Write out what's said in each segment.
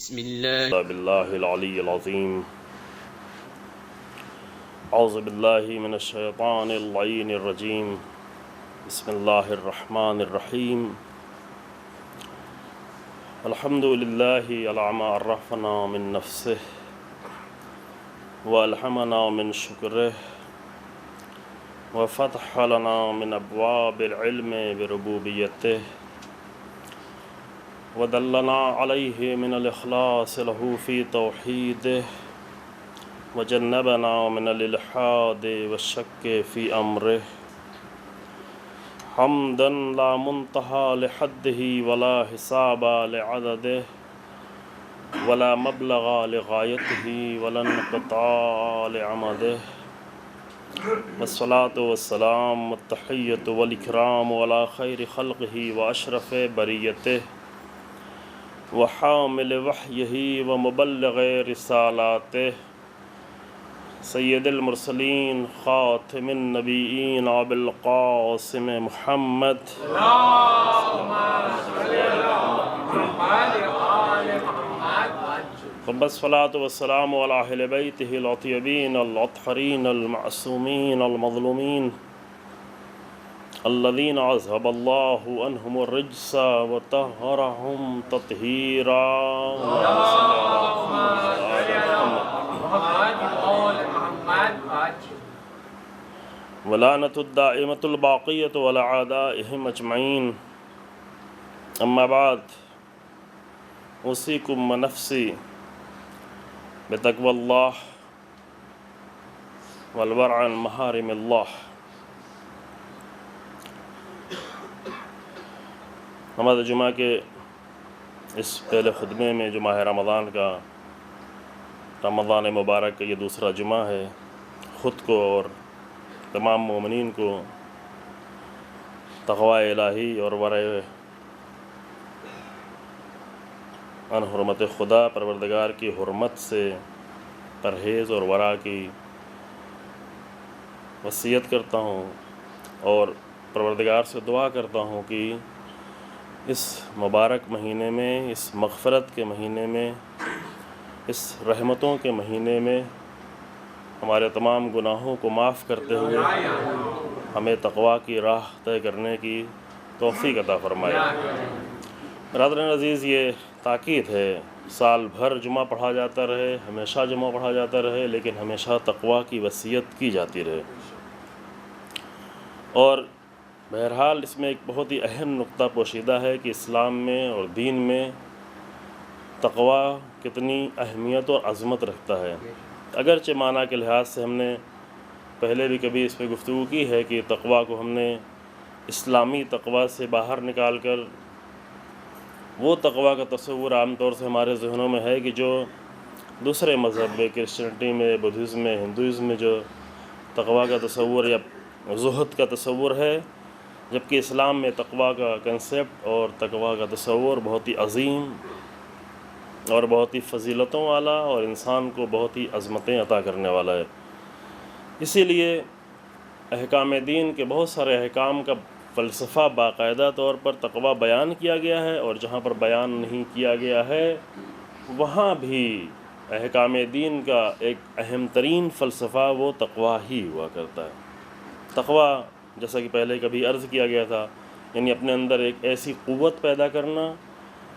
بسم الله بالله العلي العظيم. أعوذ بالله من الشيطان اللعين الرجيم. بسم الله الرحمن الرحيم. الحمد لله على ما عرفنا من نفسه وألهمنا من شكره وفتح لنا من أبواب العلم بربوبيته ودلنا عليه من الإخلاص له في توحيده وجنبنا من الإلحاد والشك في أمره حمدا لا منتهى لحده ولا حساب لعدده ولا مبلغ لغايته ولا انقطاع لعمده والصلاة والسلام والتحية والإكرام على خير خلقه وأشرف بريته وحامل وحيه ومبلغ رسالاته سید المرسلین خاتم النبیین ابو القاسم محمد رب الصلاة والسلام على أهل بيته الأطيبين الأطهرين المعصومين المظلومين الذين أذهب الله عنهم الرجس وطهرهم تطهيرا. ولعنة الدائمة الباقية ولا أعدائهم أجمعين. أما بعد أوصيكم ونفسي بتقوى الله والورع عن محارم الله. نماز جمعہ کے اس پہلے خطبے میں جو ماہ رمضان مبارک کا یہ دوسرا جمعہ ہے، خود کو اور تمام مومنین کو تقوی الہی اور ورع عن حرمت خدا پروردگار کی حرمت سے پرہیز اور ورع کی وصیت کرتا ہوں اور پروردگار سے دعا کرتا ہوں کہ اس مبارک مہینے میں، اس مغفرت کے مہینے میں، اس رحمتوں کے مہینے میں ہمارے تمام گناہوں کو معاف کرتے ہوئے ہمیں تقوی کی راہ طے کرنے کی توفیق عطا فرمائے. برادران عزیز، یہ تاکید ہے، سال بھر جمعہ پڑھا جاتا رہے، ہمیشہ جمعہ پڑھا جاتا رہے، لیکن ہمیشہ تقوی کی وصیت کی جاتی رہے. اور بہرحال اس میں ایک بہت ہی اہم نقطہ پوشیدہ ہے کہ اسلام میں اور دین میں تقوی کتنی اہمیت اور عظمت رکھتا ہے. اگرچہ معنی کے لحاظ سے ہم نے پہلے بھی کبھی اس پہ گفتگو کی ہے کہ تقوی کو ہم نے اسلامی تقوی سے باہر نکال کر وہ تقوی کا تصور عام طور سے ہمارے ذہنوں میں ہے کہ جو دوسرے مذہب میں، کرسچنٹی میں، بدھزم میں، ہندوازم میں جو تقوی کا تصور یا زہد کا تصور ہے، جبکہ اسلام میں تقوی کا کنسیپٹ اور تقوی کا تصور بہت ہی عظیم اور بہت ہی فضیلتوں والا اور انسان کو بہت ہی عظمتیں عطا کرنے والا ہے. اسی لیے احکام دین کے بہت سارے احکام کا فلسفہ باقاعدہ طور پر تقوی بیان کیا گیا ہے، اور جہاں پر بیان نہیں کیا گیا ہے وہاں بھی احکام دین کا ایک اہم ترین فلسفہ وہ تقوی ہی ہوا کرتا ہے. تقوی، جیسا کہ پہلے کبھی عرض کیا گیا تھا، یعنی اپنے اندر ایک ایسی قوت پیدا کرنا،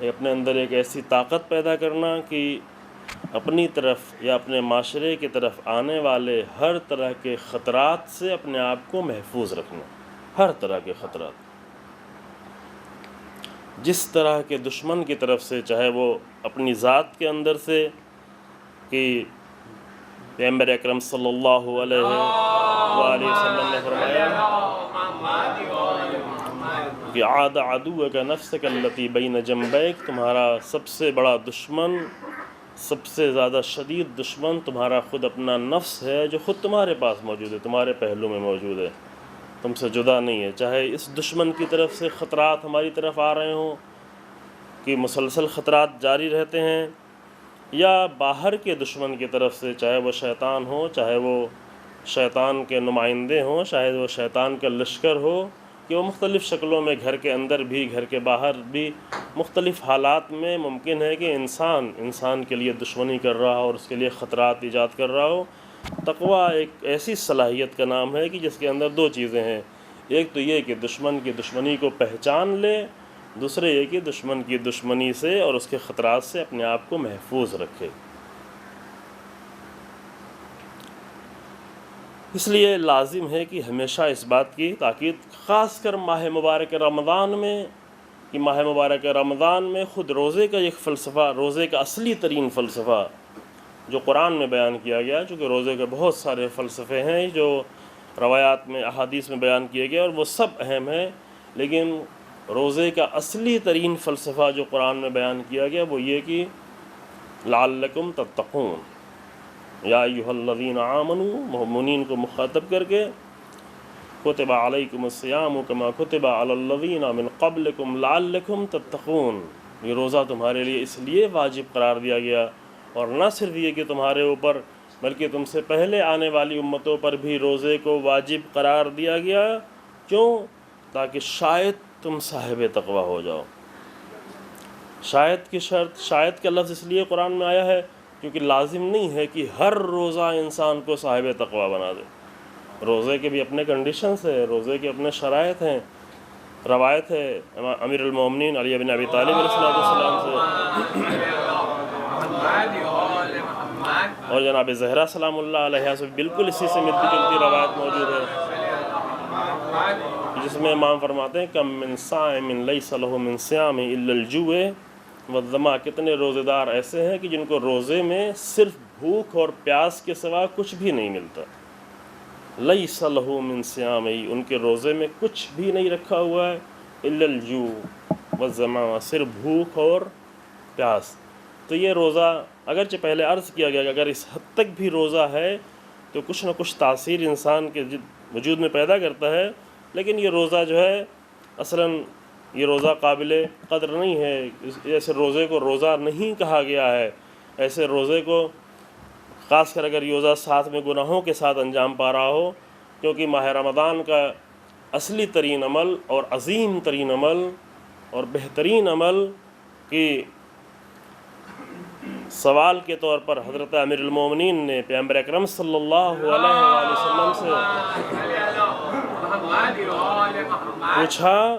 اپنے اندر ایک ایسی طاقت پیدا کرنا کہ اپنی طرف یا اپنے معاشرے کی طرف آنے والے ہر طرح کے خطرات سے اپنے آپ کو محفوظ رکھنا. ہر طرح کے خطرات، جس طرح کے دشمن کی طرف سے، چاہے وہ اپنی ذات کے اندر سے کہ پیغمبر اکرم صلی اللہ علیہ وآلہ وسلم نے فرمایا کہ عاد عدوک نفسک التی بین جنبیک، تمہارا سب سے بڑا دشمن، سب سے زیادہ شدید دشمن تمہارا خود اپنا نفس ہے، جو خود تمہارے پاس موجود ہے، تمہارے پہلو میں موجود ہے، تم سے جدا نہیں ہے. چاہے اس دشمن کی طرف سے خطرات ہماری طرف آ رہے ہوں کہ مسلسل خطرات جاری رہتے ہیں، یا باہر کے دشمن کی طرف سے، چاہے وہ شیطان ہو، چاہے وہ شیطان کے نمائندے ہوں، شاید وہ شیطان کا لشکر ہو، کہ وہ مختلف شکلوں میں گھر کے اندر بھی گھر کے باہر بھی مختلف حالات میں ممکن ہے کہ انسان کے لیے دشمنی کر رہا ہو اور اس کے لیے خطرات ایجاد کر رہا ہو۔ تقویٰ ایک ایسی صلاحیت کا نام ہے کہ جس کے اندر دو چیزیں ہیں، ایک تو یہ کہ دشمن کی دشمنی کو پہچان لے، دوسرے یہ کہ دشمن کی دشمنی سے اور اس کے خطرات سے اپنے آپ کو محفوظ رکھے۔ اس لیے لازم ہے کہ ہمیشہ اس بات کی تاکید، خاص کر ماہ مبارک رمضان میں، کہ ماہ مبارک رمضان میں خود روزے کا ایک فلسفہ، روزے کا اصلی ترین فلسفہ جو قرآن میں بیان کیا گیا، چونکہ روزے کے بہت سارے فلسفے ہیں جو روایات میں احادیث میں بیان کیے گئے اور وہ سب اہم ہیں، لیکن روزے کا اصلی ترین فلسفہ جو قرآن میں بیان کیا گیا وہ یہ کہ لعلکم تتقون، یا ایھا الذین آمنوا، مومنین کو مخاطب کر کے، کتب علیکم الصیام کما کتب علی الذین من قبلکم لعلکم تتقون، یہ روزہ تمہارے لیے اس لیے واجب قرار دیا گیا، اور نہ صرف یہ کہ تمہارے اوپر بلکہ تم سے پہلے آنے والی امتوں پر بھی روزے کو واجب قرار دیا گیا، کیوں؟ تاکہ شاید تم صاحب تقویٰ ہو جاؤ۔ شاید کی شرط، شاید کا لفظ اس لیے قرآن میں آیا ہے کیونکہ لازم نہیں ہے کہ ہر روزہ انسان کو صاحب تقویٰ بنا دے۔ روزے کے بھی اپنے کنڈیشنز ہیں، روزے کے اپنے شرائط ہیں۔ روایت ہے امیر المومنین علی بن ابی طالب علیہ السلام سے اور جناب زہرا سلام اللہ علیہ سے بالکل اسی سے ملتی جلتی روایت موجود ہے، جس میں امام فرماتے ہیں کم من صائم لیس لہ من صیام الا الجوع والظما، کتنے روزے دار ایسے ہیں کہ جن کو روزے میں صرف بھوک اور پیاس کے سوا کچھ بھی نہیں ملتا۔ لیس لہ من صیام، ان کے روزے میں کچھ بھی نہیں رکھا ہوا ہے، الا الجوع والظما، صرف بھوک اور پیاس۔ تو یہ روزہ اگرچہ پہلے عرض کیا گیا کہ اگر اس حد تک بھی روزہ ہے تو کچھ نہ کچھ تاثیر انسان کے وجود میں پیدا کرتا ہے، لیکن یہ روزہ جو ہے اصلاً یہ روزہ قابل قدر نہیں ہے۔ ایسے روزے کو روزہ نہیں کہا گیا ہے، ایسے روزے کو خاص کر اگر یہ روزہ ساتھ میں گناہوں کے ساتھ انجام پا رہا ہو، کیونکہ ماہ رمضان کا اصلی ترین عمل اور عظیم ترین عمل اور بہترین عمل کی سوال کے طور پر حضرت امیر المومنین نے پیغمبر اکرم صلی اللہ علیہ وآلہ وسلم سے پوچھا،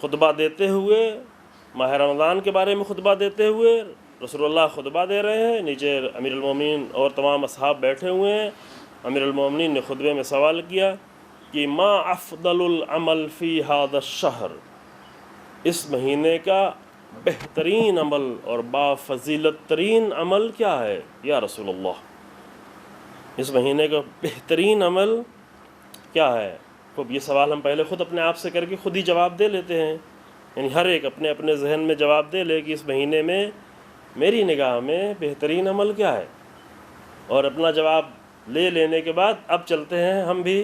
خطبہ دیتے ہوئے، ماہ رمضان کے بارے میں خطبہ دیتے ہوئے رسول اللہ خطبہ دے رہے ہیں، نیچے امیر المومنین اور تمام اصحاب بیٹھے ہوئے ہیں۔ امیر المومنین نے خطبے میں سوال کیا کہ ما افضل العمل فی ھذا الشہر، اس مہینے کا بہترین عمل اور بافضیلت ترین عمل کیا ہے یا رسول اللہ؟ اس مہینے کا بہترین عمل کیا ہے؟ خب یہ سوال ہم پہلے خود اپنے آپ سے کر کے خود ہی جواب دے لیتے ہیں، یعنی ہر ایک اپنے اپنے ذہن میں جواب دے لے کہ اس مہینے میں میری نگاہ میں بہترین عمل کیا ہے، اور اپنا جواب لے لینے کے بعد اب چلتے ہیں ہم بھی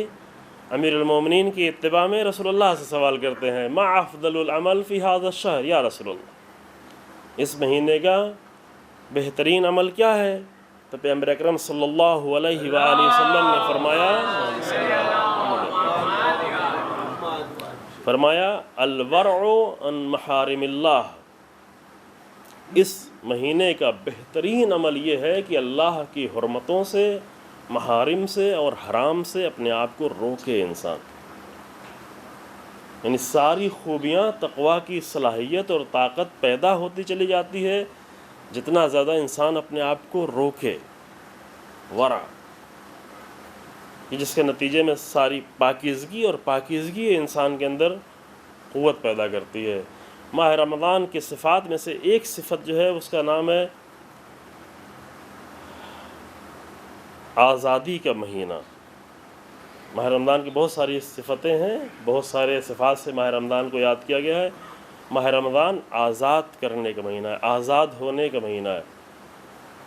امیر المومنین کی اتباع میں رسول اللہ سے سوال کرتے ہیں، ما افضل العمل فی ھذا الشہر یا رسول اللہ، اس مہینے کا بہترین عمل کیا ہے؟ تو پیغمبر اکرم صلی اللہ علیہ وآلہ وسلم نے فرمایا الورع عن محارم اللہ، اس مہینے کا بہترین عمل یہ ہے کہ اللہ کی حرمتوں سے، محارم سے اور حرام سے اپنے آپ کو روکے انسان، یعنی ساری خوبیاں تقویٰ کی صلاحیت اور طاقت پیدا ہوتی چلی جاتی ہے جتنا زیادہ انسان اپنے آپ کو روکے، ورع، جس کے نتیجے میں ساری پاکیزگی اور پاکیزگی انسان کے اندر قوت پیدا کرتی ہے۔ ماہ رمضان کی صفات میں سے ایک صفت جو ہے اس کا نام ہے آزادی کا مہینہ۔ ماہ رمضان کی بہت ساری صفتیں ہیں، بہت سارے صفات سے ماہ رمضان کو یاد کیا گیا ہے۔ ماہ رمضان آزاد کرنے کا مہینہ ہے، آزاد ہونے کا مہینہ ہے،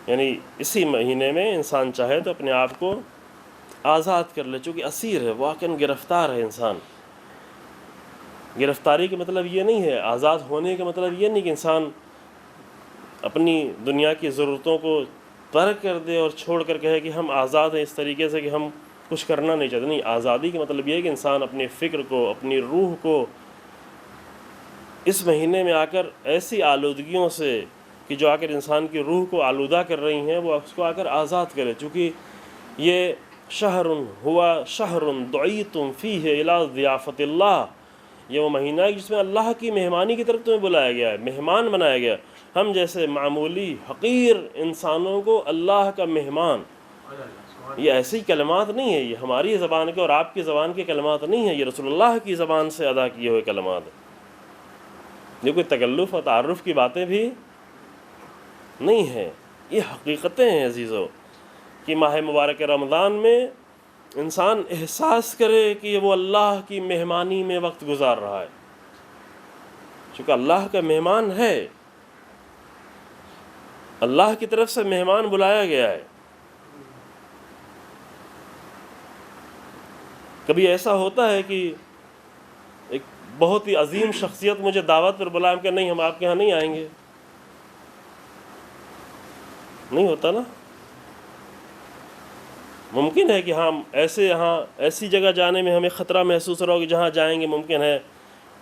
یعنی اسی مہینے میں انسان چاہے تو اپنے آپ کو آزاد کر لے، چونکہ اسیر ہے، واقعاً گرفتار ہے انسان۔ گرفتاری کا مطلب یہ نہیں ہے، آزاد ہونے کا مطلب یہ نہیں کہ انسان اپنی دنیا کی ضرورتوں کو ترک کر دے اور چھوڑ کر کہے کہ ہم آزاد ہیں اس طریقے سے کہ ہم کچھ کرنا نہیں چاہتے. نہیں، آزادی کا مطلب یہ ہے کہ انسان اپنی فکر کو، اپنی روح کو اس مہینے میں آ کر ایسی آلودگیوں سے کہ جو آ کر انسان کی روح کو آلودہ کر رہی ہیں، وہ اس کو آ کر آزاد کرے. چونکہ یہ شہر ہوا شہر دعیتم فیہ الی ضیافت اللہ، یہ وہ مہینہ ہے جس میں اللہ کی مہمانی کی طرف تمہیں بلایا گیا ہے، مہمان بنایا گیا. ہم جیسے معمولی حقیر انسانوں کو اللہ کا مہمان، یہ ایسی کلمات نہیں ہے، یہ ہماری زبان کے اور آپ کی زبان کے کلمات نہیں ہیں، یہ رسول اللہ کی زبان سے ادا کیے ہوئے کلمات ہیں. یہ کوئی تکلف اور تعارف کی باتیں بھی نہیں ہیں، یہ حقیقتیں ہیں عزیزو. کہ ماہ مبارک رمضان میں انسان احساس کرے کہ وہ اللہ کی مہمانی میں وقت گزار رہا ہے، چونکہ اللہ کا مہمان ہے، اللہ کی طرف سے مہمان بلایا گیا ہے. کبھی ایسا ہوتا ہے کہ ایک بہت ہی عظیم شخصیت مجھے دعوت پر بلائے کہ نہیں، ہم آپ کے ہاں نہیں آئیں گے. نہیں ہوتا نا. ممکن ہے کہ ہم ایسی جگہ جانے میں ہمیں خطرہ محسوس رہا کہ جہاں جائیں گے ممکن ہے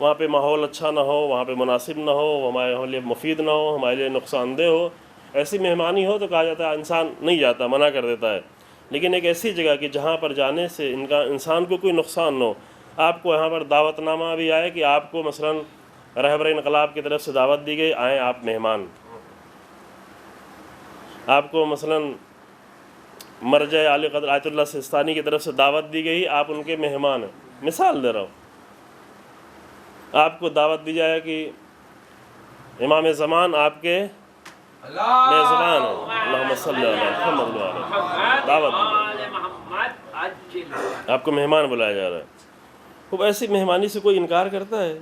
وہاں پہ ماحول اچھا نہ ہو، وہاں پہ مناسب نہ ہو، ہمارے لیے مفید نہ ہو، ہمارے لیے نقصان دہ ہو. ایسی مہمانی ہو تو کہا جاتا ہے انسان نہیں جاتا، منع کر دیتا ہے. لیکن ایک ایسی جگہ کہ جہاں پر جانے سے انسان کو کوئی نقصان نہ ہو، آپ کو یہاں پر دعوت نامہ بھی آئے کہ آپ کو مثلاً رہبر انقلاب کی طرف سے دعوت دی گئی، آئیں آپ مہمان. آپ کو مثلاً مرجع علی قدر آیت اللہ سستانی کی طرف سے دعوت دی گئی، آپ ان کے مہمان ہیں. مثال دے رہا ہوں. آپ کو دعوت دی جائے کہ امام زمان آپ کے میزبان ہیں، اللہم صلی علی محمد وعلی، دعوت دی جائے، آپ کو مہمان بلایا جا رہا ہے. خوب ایسی مہمانی سے کوئی انکار کرتا ہے؟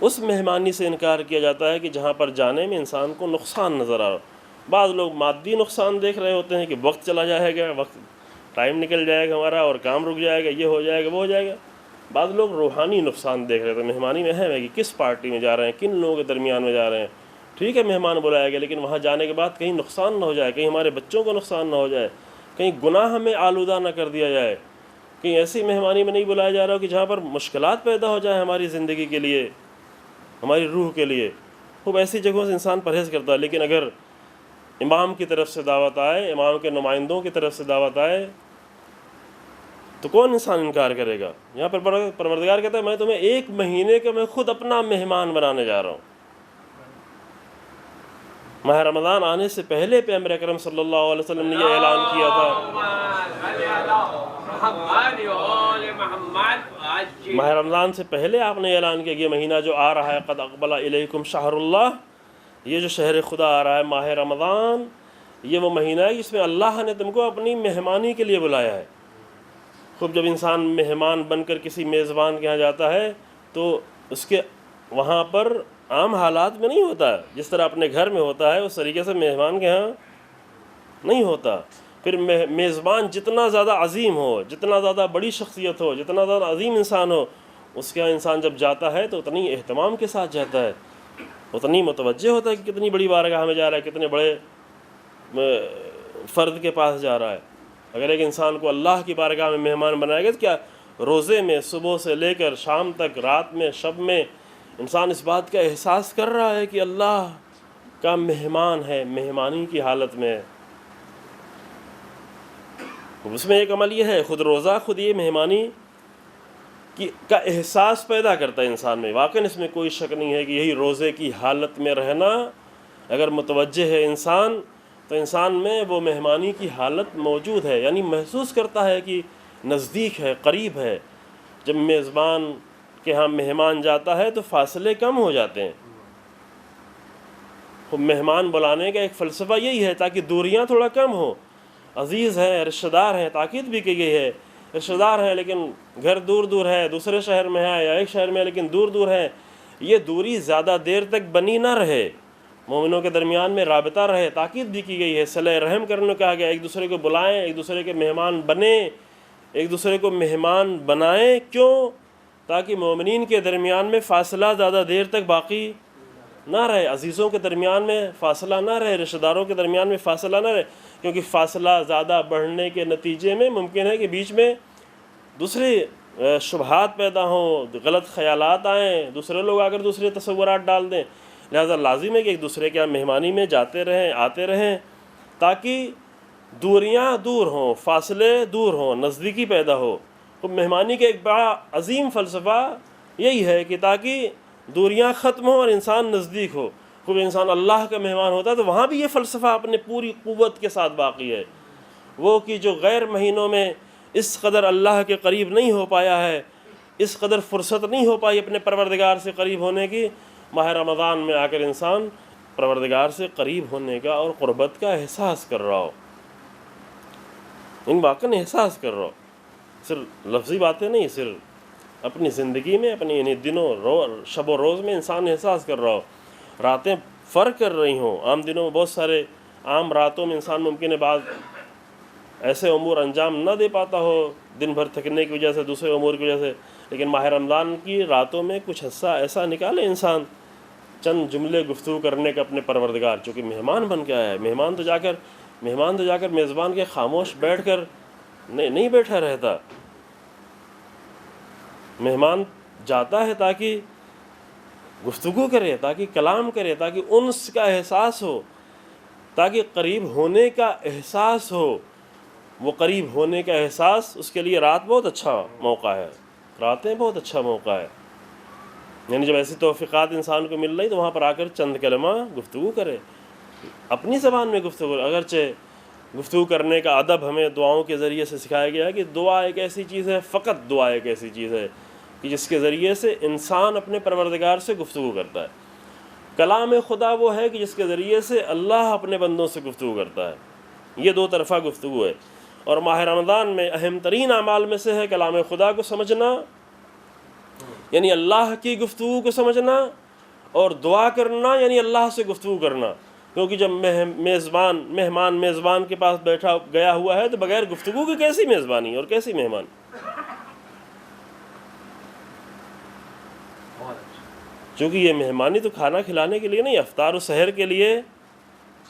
اس مہمانی سے انکار کیا جاتا ہے کہ جہاں پر جانے میں انسان کو نقصان نظر آ رہا. بعض لوگ مادی نقصان دیکھ رہے ہوتے ہیں کہ وقت چلا جائے گا، وقت ٹائم نکل جائے گا ہمارا اور کام رک جائے گا، یہ ہو جائے گا وہ ہو جائے گا. بعض لوگ روحانی نقصان دیکھ رہے تھے. مہمانی میں اہم ہے کہ کس پارٹی میں جا رہے ہیں، کن لوگوں کے درمیان میں جا رہے ہیں. ٹھیک ہے مہمان بلایا گیا، لیکن وہاں جانے کے بعد کہیں نقصان نہ ہو جائے، کہیں ہمارے بچوں کو نقصان نہ ہو جائے، کہیں گناہ ہمیں آلودہ نہ کر دیا جائے. کہیں ایسی مہمانی میں نہیں بلایا جا رہا ہو کہ جہاں پر مشکلات پیدا ہو جائیں ہماری زندگی کے لیے، ہماری روح کے لیے. خوب ایسی جگہوں سے انسان پرہیز کرتا ہے. لیکن اگر امام کی طرف سے دعوت آئے، امام کے نمائندوں کی طرف سے دعوت آئے تو کون انسان انکار کرے گا؟ یہاں پر پروردگار کہتا ہے میں تمہیں 1 مہینے کا میں خود اپنا مہمان بنانے جا رہا ہوں. ماہ رمضان آنے سے پہلے پیغمبر اکرم صلی اللہ علیہ وسلم نے یہ اعلان کیا تھا. ماہ رمضان سے پہلے آپ نے اعلان کیا کہ یہ مہینہ جو آ رہا ہے قد اقبل الیکم شہر اللہ، یہ جو شہر خدا آ رہا ہے ماہ رمضان، یہ وہ مہینہ ہے جس میں اللہ نے تم کو اپنی مہمانی کے لیے بلایا ہے. خوب جب انسان مہمان بن کر کسی میزبان کے یہاں جاتا ہے تو اس کے وہاں پر عام حالات میں نہیں ہوتا، جس طرح اپنے گھر میں ہوتا ہے اس طریقے سے مہمان کے ہاں نہیں ہوتا. پھر میزبان جتنا زیادہ عظیم ہو، جتنا زیادہ بڑی شخصیت ہو، جتنا زیادہ عظیم انسان ہو، اس کے یہاں انسان جب جاتا ہے تو اتنی اہتمام کے ساتھ جاتا ہے، اتنی متوجہ ہوتا ہے کہ کتنی بڑی بارگاہ میں جا رہا ہے، کتنے بڑے فرد کے پاس جا رہا ہے. اگر ایک انسان کو اللہ کی بارگاہ میں مہمان بنائے گا تو کیا روزے میں صبح سے لے کر شام تک، رات میں، شب میں انسان اس بات کا احساس کر رہا ہے کہ اللہ کا مہمان ہے، مہمانی کی حالت میں ہے. اس میں ایک عمل یہ ہے، خود روزہ خود یہ مہمانی کا احساس پیدا کرتا ہے انسان میں. واقعاً اس میں کوئی شک نہیں ہے کہ یہی روزے کی حالت میں رہنا، اگر متوجہ ہے انسان تو انسان میں وہ مہمانی کی حالت موجود ہے، یعنی محسوس کرتا ہے کہ نزدیک ہے، قریب ہے. جب میزبان کے ہاں مہمان جاتا ہے تو فاصلے کم ہو جاتے ہیں. مہمان بلانے کا ایک فلسفہ یہی ہے تاکہ دوریاں تھوڑا کم ہوں. عزیز ہیں، رشتہ دار ہیں، تاکید بھی کی گئی ہے، رشتہ دار ہیں لیکن گھر دور دور ہے، دوسرے شہر میں ہے یا ایک شہر میں ہے لیکن دور دور ہے. یہ دوری زیادہ دیر تک بنی نہ رہے، مومنوں کے درمیان میں رابطہ رہے، تاکید بھی کی گئی ہے. صلہ رحم کرنے کو کہا گیا، ایک دوسرے کو بلائیں، ایک دوسرے کے مہمان بنیں، ایک دوسرے کو مہمان بنائیں. کیوں؟ تاکہ مومنین کے درمیان میں فاصلہ زیادہ دیر تک باقی نہ رہے، عزیزوں کے درمیان میں فاصلہ نہ رہے، رشتہ داروں کے درمیان میں فاصلہ نہ رہے، کیونکہ فاصلہ زیادہ بڑھنے کے نتیجے میں ممکن ہے کہ بیچ میں دوسرے شبہات پیدا ہوں، غلط خیالات آئیں، دوسرے لوگ آ کر دوسرے تصورات ڈال دیں۔ لہذا لازم ہے کہ ایک دوسرے کے یہاں مہمانی میں جاتے رہیں، آتے رہیں، تاکہ دوریاں دور ہوں، فاصلے دور ہوں، نزدیکی پیدا ہو۔ تو مہمانی کا ایک بڑا عظیم فلسفہ یہی ہے کہ تاکہ دوریاں ختم ہوں اور انسان نزدیک ہو۔ کوئی انسان اللہ کا مہمان ہوتا ہے تو وہاں بھی یہ فلسفہ اپنے پوری قوت کے ساتھ باقی ہے، وہ کہ جو غیر مہینوں میں اس قدر اللہ کے قریب نہیں ہو پایا ہے، اس قدر فرصت نہیں ہو پائی اپنے پروردگار سے قریب ہونے کی، ماہ رمضان میں آ کر انسان پروردگار سے قریب ہونے کا اور قربت کا احساس کر رہا ہو، ان واقعاً احساس کر رہا ہو، صرف لفظی باتیں نہیں، صرف اپنی زندگی میں، اپنی انہیں دنوں شب و روز میں انسان احساس کر رہا ہو۔ راتیں فرق کر رہی ہوں، عام دنوں میں بہت سارے عام راتوں میں انسان ممکن ہے بعض ایسے امور انجام نہ دے پاتا ہو، دن بھر تھکنے کی وجہ سے، دوسرے امور کی وجہ سے، لیکن ماہ رمضان کی راتوں میں کچھ حصہ ایسا نکالے انسان، چند جملے گفتگو کرنے کا اپنے پروردگار، چونکہ مہمان بن کے آیا ہے۔ مہمان تو جا کر میزبان کے خاموش بیٹھ کر نہیں بیٹھا رہتا، مہمان جاتا ہے تاکہ گفتگو کرے، تاکہ کلام کرے، تاکہ انس کا احساس ہو، تاکہ قریب ہونے کا احساس ہو۔ وہ قریب ہونے کا احساس، اس کے لیے رات بہت اچھا موقع ہے، راتیں بہت اچھا موقع ہے۔ یعنی جب ایسی توفیقات انسان کو مل رہی تو وہاں پر آ کر چند کلمہ گفتگو کرے، اپنی زبان میں گفتگو کرے۔ اگرچہ گفتگو کرنے کا ادب ہمیں دعاؤں کے ذریعے سے سکھایا گیا ہے کہ دعا ایک ایسی چیز ہے، فقط دعا ایک ایسی چیز ہے کہ جس کے ذریعے سے انسان اپنے پروردگار سے گفتگو کرتا ہے۔ کلام خدا وہ ہے کہ جس کے ذریعے سے اللہ اپنے بندوں سے گفتگو کرتا ہے، یہ دو طرفہ گفتگو ہے۔ اور ماہ رمضان میں اہم ترین اعمال میں سے ہے کلام خدا کو سمجھنا، یعنی اللہ کی گفتگو کو سمجھنا، اور دعا کرنا یعنی اللہ سے گفتگو کرنا، کیونکہ جب مہمان میزبان کے پاس گیا ہوا ہے تو بغیر گفتگو کی کیسی میزبانی اور کیسی مہمان۔ چونکہ یہ مہمانی تو کھانا کھلانے کے لیے نہیں، افطار و سحر کے لیے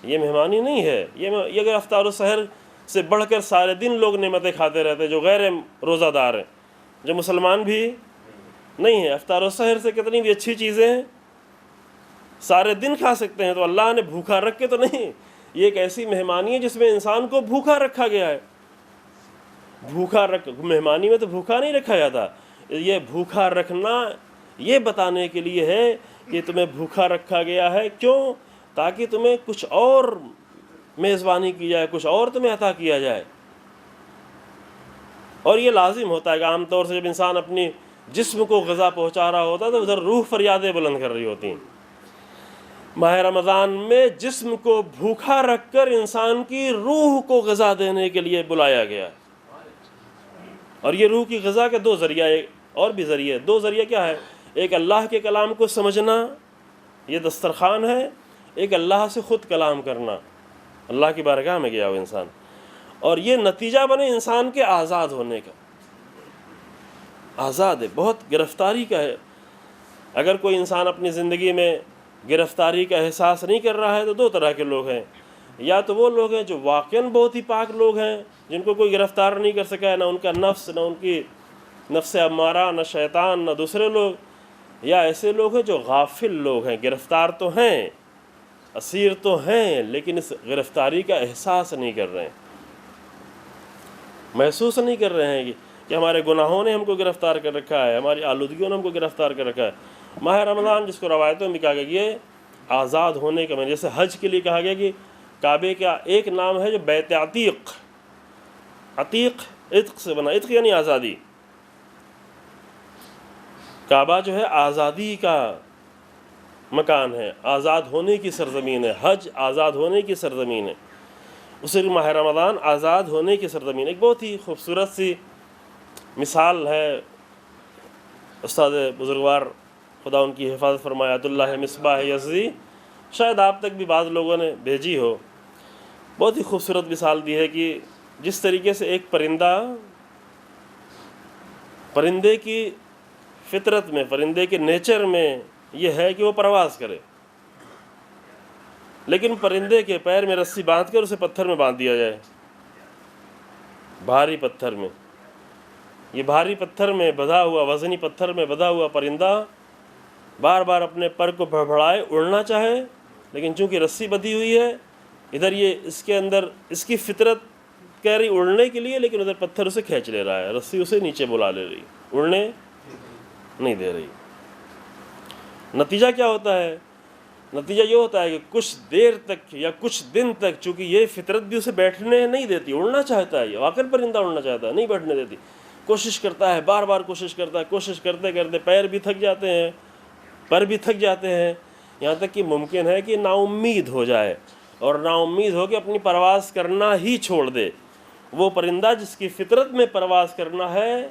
یہ مہمانی نہیں ہے۔ یہ اگر افطار و سحر سے بڑھ کر سارے دن لوگ نعمتیں کھاتے رہتے جو غیر روزہ دار ہیں، جو مسلمان بھی نہیں ہیں، افطار و سحر سے کتنی بھی اچھی چیزیں ہیں، سارے دن کھا سکتے ہیں، تو اللہ نے بھوکا رکھ کے تو نہیں، یہ ایک ایسی مہمانی ہے جس میں انسان کو بھوکا رکھا گیا ہے۔ مہمانی میں تو بھوکا نہیں رکھا جاتا، یہ بھوکا رکھنا یہ بتانے کے لیے ہے کہ تمہیں بھوکا رکھا گیا ہے، کیوں؟ تاکہ تمہیں کچھ اور میزبانی کی جائے، کچھ اور تمہیں عطا کیا جائے۔ اور یہ لازم ہوتا ہے کہ عام طور سے جب انسان اپنی جسم کو غذا پہنچا رہا ہوتا ہے تو ادھر روح فریادیں بلند کر رہی ہوتی ہیں۔ ماہ رمضان میں جسم کو بھوکا رکھ کر انسان کی روح کو غذا دینے کے لیے بلایا گیا ہے۔ اور یہ روح کی غذا کے دو ذریعہ، اور بھی ذریعے، دو ذریعہ کیا ہے؟ ایک اللہ کے کلام کو سمجھنا، یہ دسترخوان ہے، ایک اللہ سے خود کلام کرنا، اللہ کی بارگاہ میں گیا ہو انسان، اور یہ نتیجہ بنے انسان کے آزاد ہونے کا۔ آزاد ہے، بہت گرفتاری کا ہے۔ اگر کوئی انسان اپنی زندگی میں گرفتاری کا احساس نہیں کر رہا ہے تو دو طرح کے لوگ ہیں، یا تو وہ لوگ ہیں جو واقعاً بہت ہی پاک لوگ ہیں، جن کو کوئی گرفتار نہیں کر سکا ہے، نہ ان کا نفس، نہ ان کی نفس امارہ، نہ شیطان، نہ دوسرے لوگ، یا ایسے لوگ ہیں جو غافل لوگ ہیں، گرفتار تو ہیں، اسیر تو ہیں، لیکن اس گرفتاری کا احساس نہیں کر رہے ہیں، محسوس نہیں کر رہے ہیں کہ ہمارے گناہوں نے ہم کو گرفتار کر رکھا ہے، ہماری آلودگیوں نے ہم کو گرفتار کر رکھا ہے۔ ماہ رمضان جس کو روایتوں میں کہا گیا یہ آزاد ہونے کا معنی، جیسے حج کے لیے کہا گیا کہ کعبے کا ایک نام ہے جو بیت عتیق، عتیق عتق سے بنا، عتق یعنی آزادی۔ کعبہ جو ہے آزادی کا مکان ہے، آزاد ہونے کی سرزمین ہے، حج آزاد ہونے کی سرزمین ہے، اسی ماہ رمضان آزاد ہونے کی سرزمین۔ ایک بہت ہی خوبصورت سی مثال ہے، استاد بزرگوار خدا ان کی حفاظت فرمائے عبد اللہ مصباح یزدی، شاید آپ تک بھی بعض لوگوں نے بھیجی ہو، بہت ہی خوبصورت مثال دی ہے کہ جس طریقے سے ایک پرندے کی فطرت میں، پرندے کے نیچر میں یہ ہے کہ وہ پرواز کرے، لیکن پرندے کے پیر میں رسی باندھ کر اسے پتھر میں باندھ دیا جائے، بھاری پتھر میں، یہ بھاری پتھر میں بندھا ہوا، وزنی پتھر میں بندھا ہوا پرندہ بار بار اپنے پر کو بڑھائے اڑنا چاہے، لیکن چونکہ رسی بندھی ہوئی ہے، ادھر یہ اس کے اندر اس کی فطرت کہہ رہی اڑنے کے لیے، لیکن ادھر پتھر اسے کھینچ لے رہا ہے، رسی اسے نیچے بلا لے رہی، اڑنے نہیں دے رہی۔ نتیجہ کیا ہوتا ہے؟ نتیجہ یہ ہوتا ہے کہ کچھ دیر تک یا کچھ دن تک، چونکہ یہ فطرت بھی اسے بیٹھنے نہیں دیتی، اڑنا چاہتا ہے، یہ واقعی پرندہ اڑنا چاہتا ہے، نہیں بیٹھنے دیتی، کوشش کرتا ہے، بار بار کوشش کرتا ہے، کوشش کرتے کرتے پیر بھی تھک جاتے ہیں، پر بھی تھک جاتے ہیں، یہاں تک کہ ممکن ہے کہ نا امید ہو جائے اور نا امید ہو کے اپنی پرواز کرنا ہی چھوڑ دے۔ وہ پرندہ جس کی فطرت میں پرواز کرنا ہے،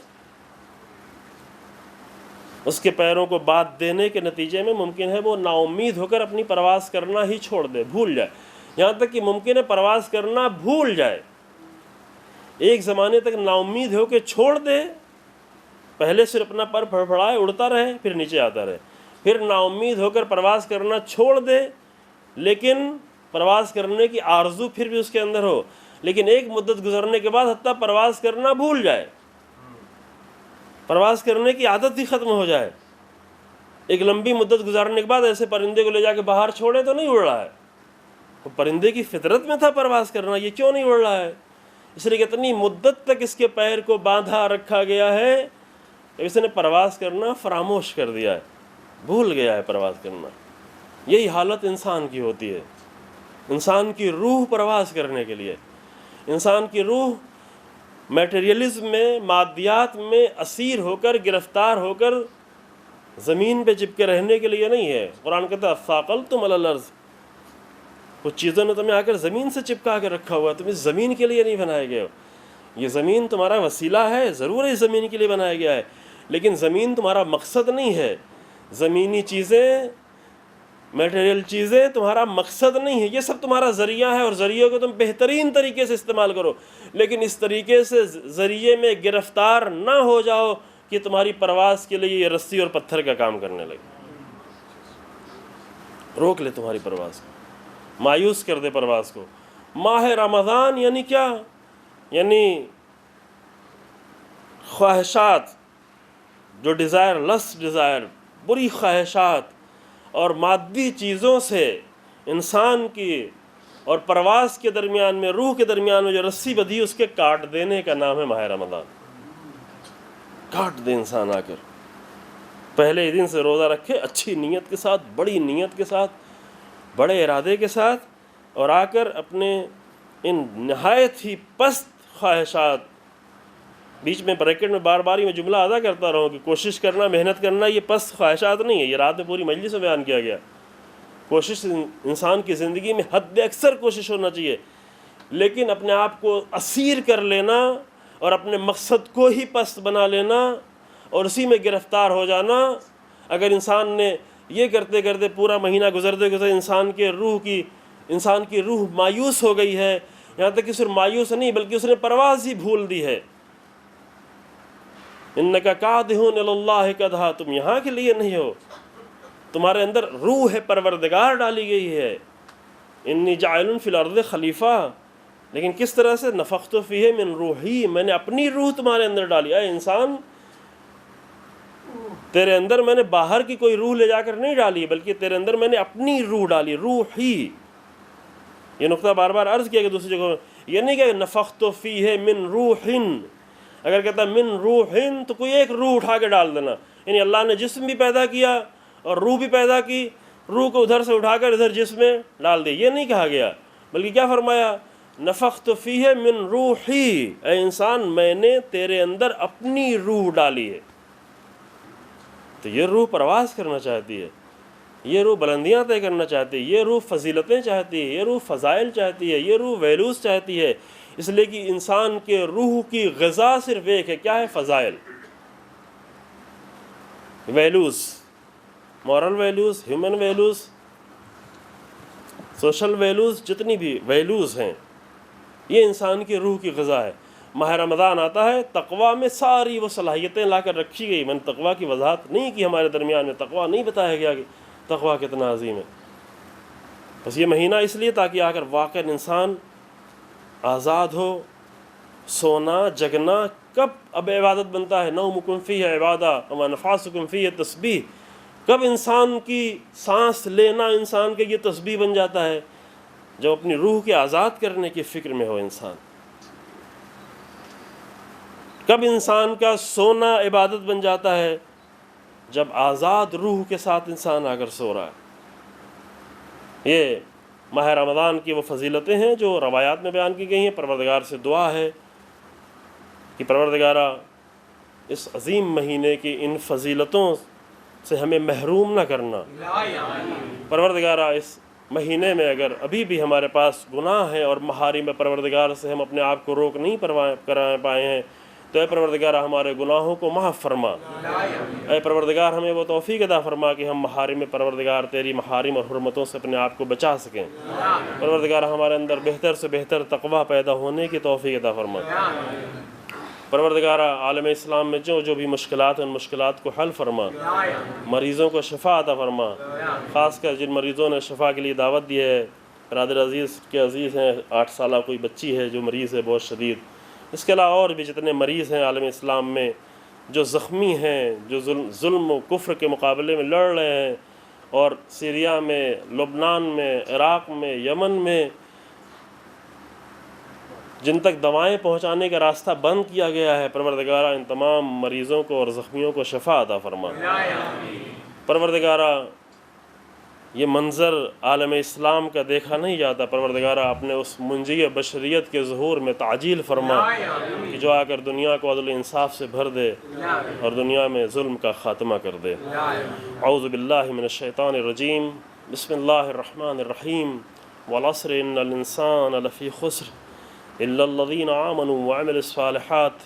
اس کے پیروں کو باندھ دینے کے نتیجے میں ممکن ہے وہ نا امید ہو کر اپنی پرواز کرنا ہی چھوڑ دے، بھول جائے، یہاں تک کہ ممکن ہے پرواز کرنا بھول جائے، ایک زمانے تک نا امید ہو کے چھوڑ دے، پہلے صرف اپنا پر پھڑپھڑائے اڑتا رہے، پھر نیچے آتا رہے، پھر نا امید ہو کر پرواز کرنا چھوڑ دے، لیکن پرواز کرنے کی آرزو پھر بھی اس کے اندر ہو، لیکن ایک مدت گزرنے کے بعد حتیٰ پرواز کرنا بھول جائے، پرواز کرنے کی عادت ہی ختم ہو جائے۔ ایک لمبی مدت گزارنے کے بعد ایسے پرندے کو لے جا کے باہر چھوڑے تو نہیں اڑ رہا ہے، تو پرندے کی فطرت میں تھا پرواز کرنا، یہ کیوں نہیں اڑ رہا ہے؟ اس لیے کہ اتنی مدت تک اس کے پیر کو باندھا رکھا گیا ہے، اس نے پرواز کرنا فراموش کر دیا ہے، بھول گیا ہے پرواز کرنا۔ یہی حالت انسان کی ہوتی ہے۔ انسان کی روح پرواز کرنے کے لیے، انسان کی روح میٹیریلزم میں، مادیات میں اسیر ہو کر، گرفتار ہو کر زمین پہ چپکے رہنے کے لیے نہیں ہے۔ قرآن کہتا ہے اثاقلتم علی الارض، کچھ چیزوں نے تمہیں آ کر زمین سے چپکا کے رکھا ہوا ہے، تم اس زمین کے لیے نہیں بنائے گئے ہو۔ یہ زمین تمہارا وسیلہ ہے، ضرور ہے زمین کے لیے بنایا گیا ہے، لیکن زمین تمہارا مقصد نہیں ہے۔ زمینی چیزیں، میٹیریل چیزیں تمہارا مقصد نہیں ہے، یہ سب تمہارا ذریعہ ہے، اور ذریعے کو تم بہترین طریقے سے استعمال کرو، لیکن اس طریقے سے ذریعے میں گرفتار نہ ہو جاؤ کہ تمہاری پرواز کے لیے یہ رسی اور پتھر کا کام کرنے لگے، روک لے تمہاری پرواز کو، مایوس کر دے پرواز کو۔ ماہ رمضان یعنی کیا؟ یعنی خواہشات، جو ڈیزائر، لسٹ ڈیزائر، بری خواہشات اور مادی چیزوں سے انسان کی اور پرواز کے درمیان میں، روح کے درمیان میں جو رسی بدھی اس کے کاٹ دینے کا نام ہے ماہ رمضان۔ کاٹ دے انسان آ کر، پہلے ہی دن سے روزہ رکھے اچھی نیت کے ساتھ، بڑی نیت کے ساتھ، بڑے ارادے کے ساتھ، اور آ کر اپنے ان نہایت ہی پست خواہشات، بیچ میں بریکٹ میں بار بار میں جملہ ادا کرتا رہوں کہ کوشش کرنا، محنت کرنا یہ پست خواہشات نہیں ہے، یہ رات میں پوری مجلس میں بیان کیا گیا۔ کوشش انسان کی زندگی میں حد اکثر کوشش ہونا چاہیے، لیکن اپنے آپ کو اسیر کر لینا اور اپنے مقصد کو ہی پست بنا لینا اور اسی میں گرفتار ہو جانا، اگر انسان نے یہ کرتے کرتے پورا مہینہ گزرتے گزرتے انسان کی روح مایوس ہو گئی ہے، یہاں تک کہ صرف مایوس نہیں بلکہ اس نے پرواز ہی بھول دی ہے۔ انک کادح الی اللہ کدحا، تم یہاں کے لیے نہیں ہو، تمہارے اندر روح پروردگار ڈالی گئی ہے، انی جاعل فی الارض خلیفہ، لیکن کس طرح سے؟ نفخت فیہ من روحی، میں نے اپنی روح تمہارے اندر ڈالی۔ اے انسان، تیرے اندر میں نے باہر کی کوئی روح لے جا کر نہیں ڈالی، بلکہ تیرے اندر میں نے اپنی روح ڈالی، روحی۔ یہ نقطہ بار بار عرض کیا کہ دوسری جگہ یہ نہیں کہ نفخت فیہ من روح، اگر کہتا ہے من روح تو کوئی ایک روح اٹھا کے ڈال دینا، یعنی اللہ نے جسم بھی پیدا کیا اور روح بھی پیدا کی، روح کو ادھر سے اٹھا کر ادھر جسم میں ڈال دے، یہ نہیں کہا گیا، بلکہ کیا فرمایا؟ نفخت فیہ من روحی، اے انسان میں نے تیرے اندر اپنی روح ڈالی ہے۔ تو یہ روح پرواز کرنا چاہتی ہے، یہ روح بلندیاں طے کرنا چاہتی ہے، یہ روح فضیلتیں چاہتی ہے، یہ روح فضائل چاہتی ہے، یہ روح ویلوز چاہتی ہے، اس لیے کہ انسان کے روح کی غذا صرف ایک ہے، کیا ہے؟ فضائل، values, moral values, human values, social values, جتنی بھی ویلوز ہیں یہ انسان کی روح کی غذا ہے۔ ماہ رمضان آتا ہے، تقویٰ میں ساری وہ صلاحیتیں لا کر رکھی گئی، میں نے تقویٰ کی وضاحت نہیں کی، ہمارے درمیان میں تقویٰ نہیں بتایا گیا کہ تقویٰ کتنا عظیم ہے۔ بس یہ مہینہ اس لیے تاکہ آ کر واقعا انسان آزاد ہو. سونا جگنا کب اب عبادت بنتا ہے؟ نومکم فیہ عبادہ وانفاسکم فیہ تسبیح. کب انسان کی سانس لینا انسان کے یہ تسبیح بن جاتا ہے؟ جب اپنی روح کے آزاد کرنے کی فکر میں ہو انسان. کب انسان کا سونا عبادت بن جاتا ہے؟ جب آزاد روح کے ساتھ انسان آ کر سو رہا ہے. یہ ماہ رمضان کی وہ فضیلتیں ہیں جو روایات میں بیان کی گئی ہیں. پروردگار سے دعا ہے کہ پروردگارہ اس عظیم مہینے کی ان فضیلتوں سے ہمیں محروم نہ کرنا. پروردگارہ اس مہینے میں اگر ابھی بھی ہمارے پاس گناہ ہیں اور محارم پروردگار سے ہم اپنے آپ کو روک نہیں کرا پائے ہیں تو اے پروردگارہ ہمارے گناہوں کو معاف فرما. اے پروردگار ہمیں وہ توفیق عطا فرما کہ ہم محارم پروردگار تیری محارم اور حرمتوں سے اپنے آپ کو بچا سکیں. پروردگار ہمارے اندر بہتر سے بہتر تقوی پیدا ہونے کی توفیق عطا فرما. پروردگارہ عالم اسلام میں جو بھی مشکلات ہیں ان مشکلات کو حل فرما. مریضوں کو شفا عطا فرما. خاص کر جن مریضوں نے شفا کے لیے دعوت دی ہے، برادر عزیز کے عزیز ہیں، 8 سالہ کوئی بچی ہے جو مریض ہے بہت شدید. اس کے علاوہ اور بھی جتنے مریض ہیں عالم اسلام میں جو زخمی ہیں، جو ظلم و کفر کے مقابلے میں لڑ رہے ہیں، اور سیریا میں، لبنان میں، عراق میں، یمن میں جن تک دوائیں پہنچانے کا راستہ بند کیا گیا ہے، پروردگارہ ان تمام مریضوں کو اور زخمیوں کو شفا عطا فرما. پروردگارہ یہ منظر عالم اسلام کا دیکھا نہیں جاتا. پروردگارہ اپنے اس منجی بشریت کے ظہور میں تعجیل فرما کہ جو آ کر دنیا کو عدل انصاف سے بھر دے اور دنیا میں ظلم کا خاتمہ کر دے. اعوذ باللہ من الشیطان الرجیم. بسم اللہ الرحمن الرحیم. والعصر ان الانسان لفی خسر الا الذین آمنوا وعملوا الصالحات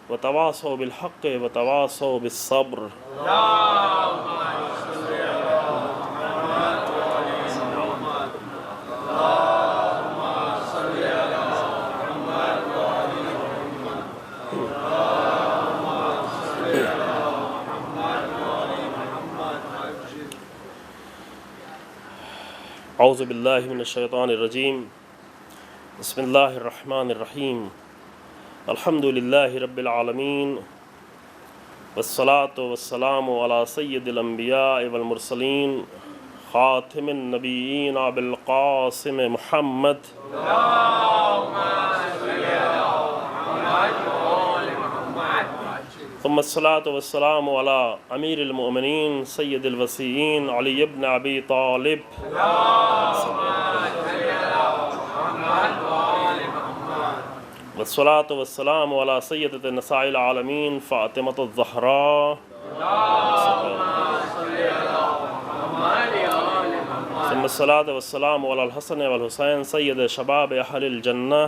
وتواصوا بالحق وتواصوا بالصبر. اعوذ باللہ من الشیطان الرجیم. بسم اللہ الرحمن الرحیم. الحمد للہ رب العالمین والصلاة والسلام علی سید الانبیاء والمرسلین خاتم النبیین ابوالقاسم محمد. ثم الصلاة والسلام على امیر المؤمنین سید الوصیین علی ابن ابی طالب. والصلاة والسلام على سیدۃ نساء العالمین فاطمۃ الزہراء. ثم الصلاة والسلام على الحسن والحسین سید شباب اہل الجنہ.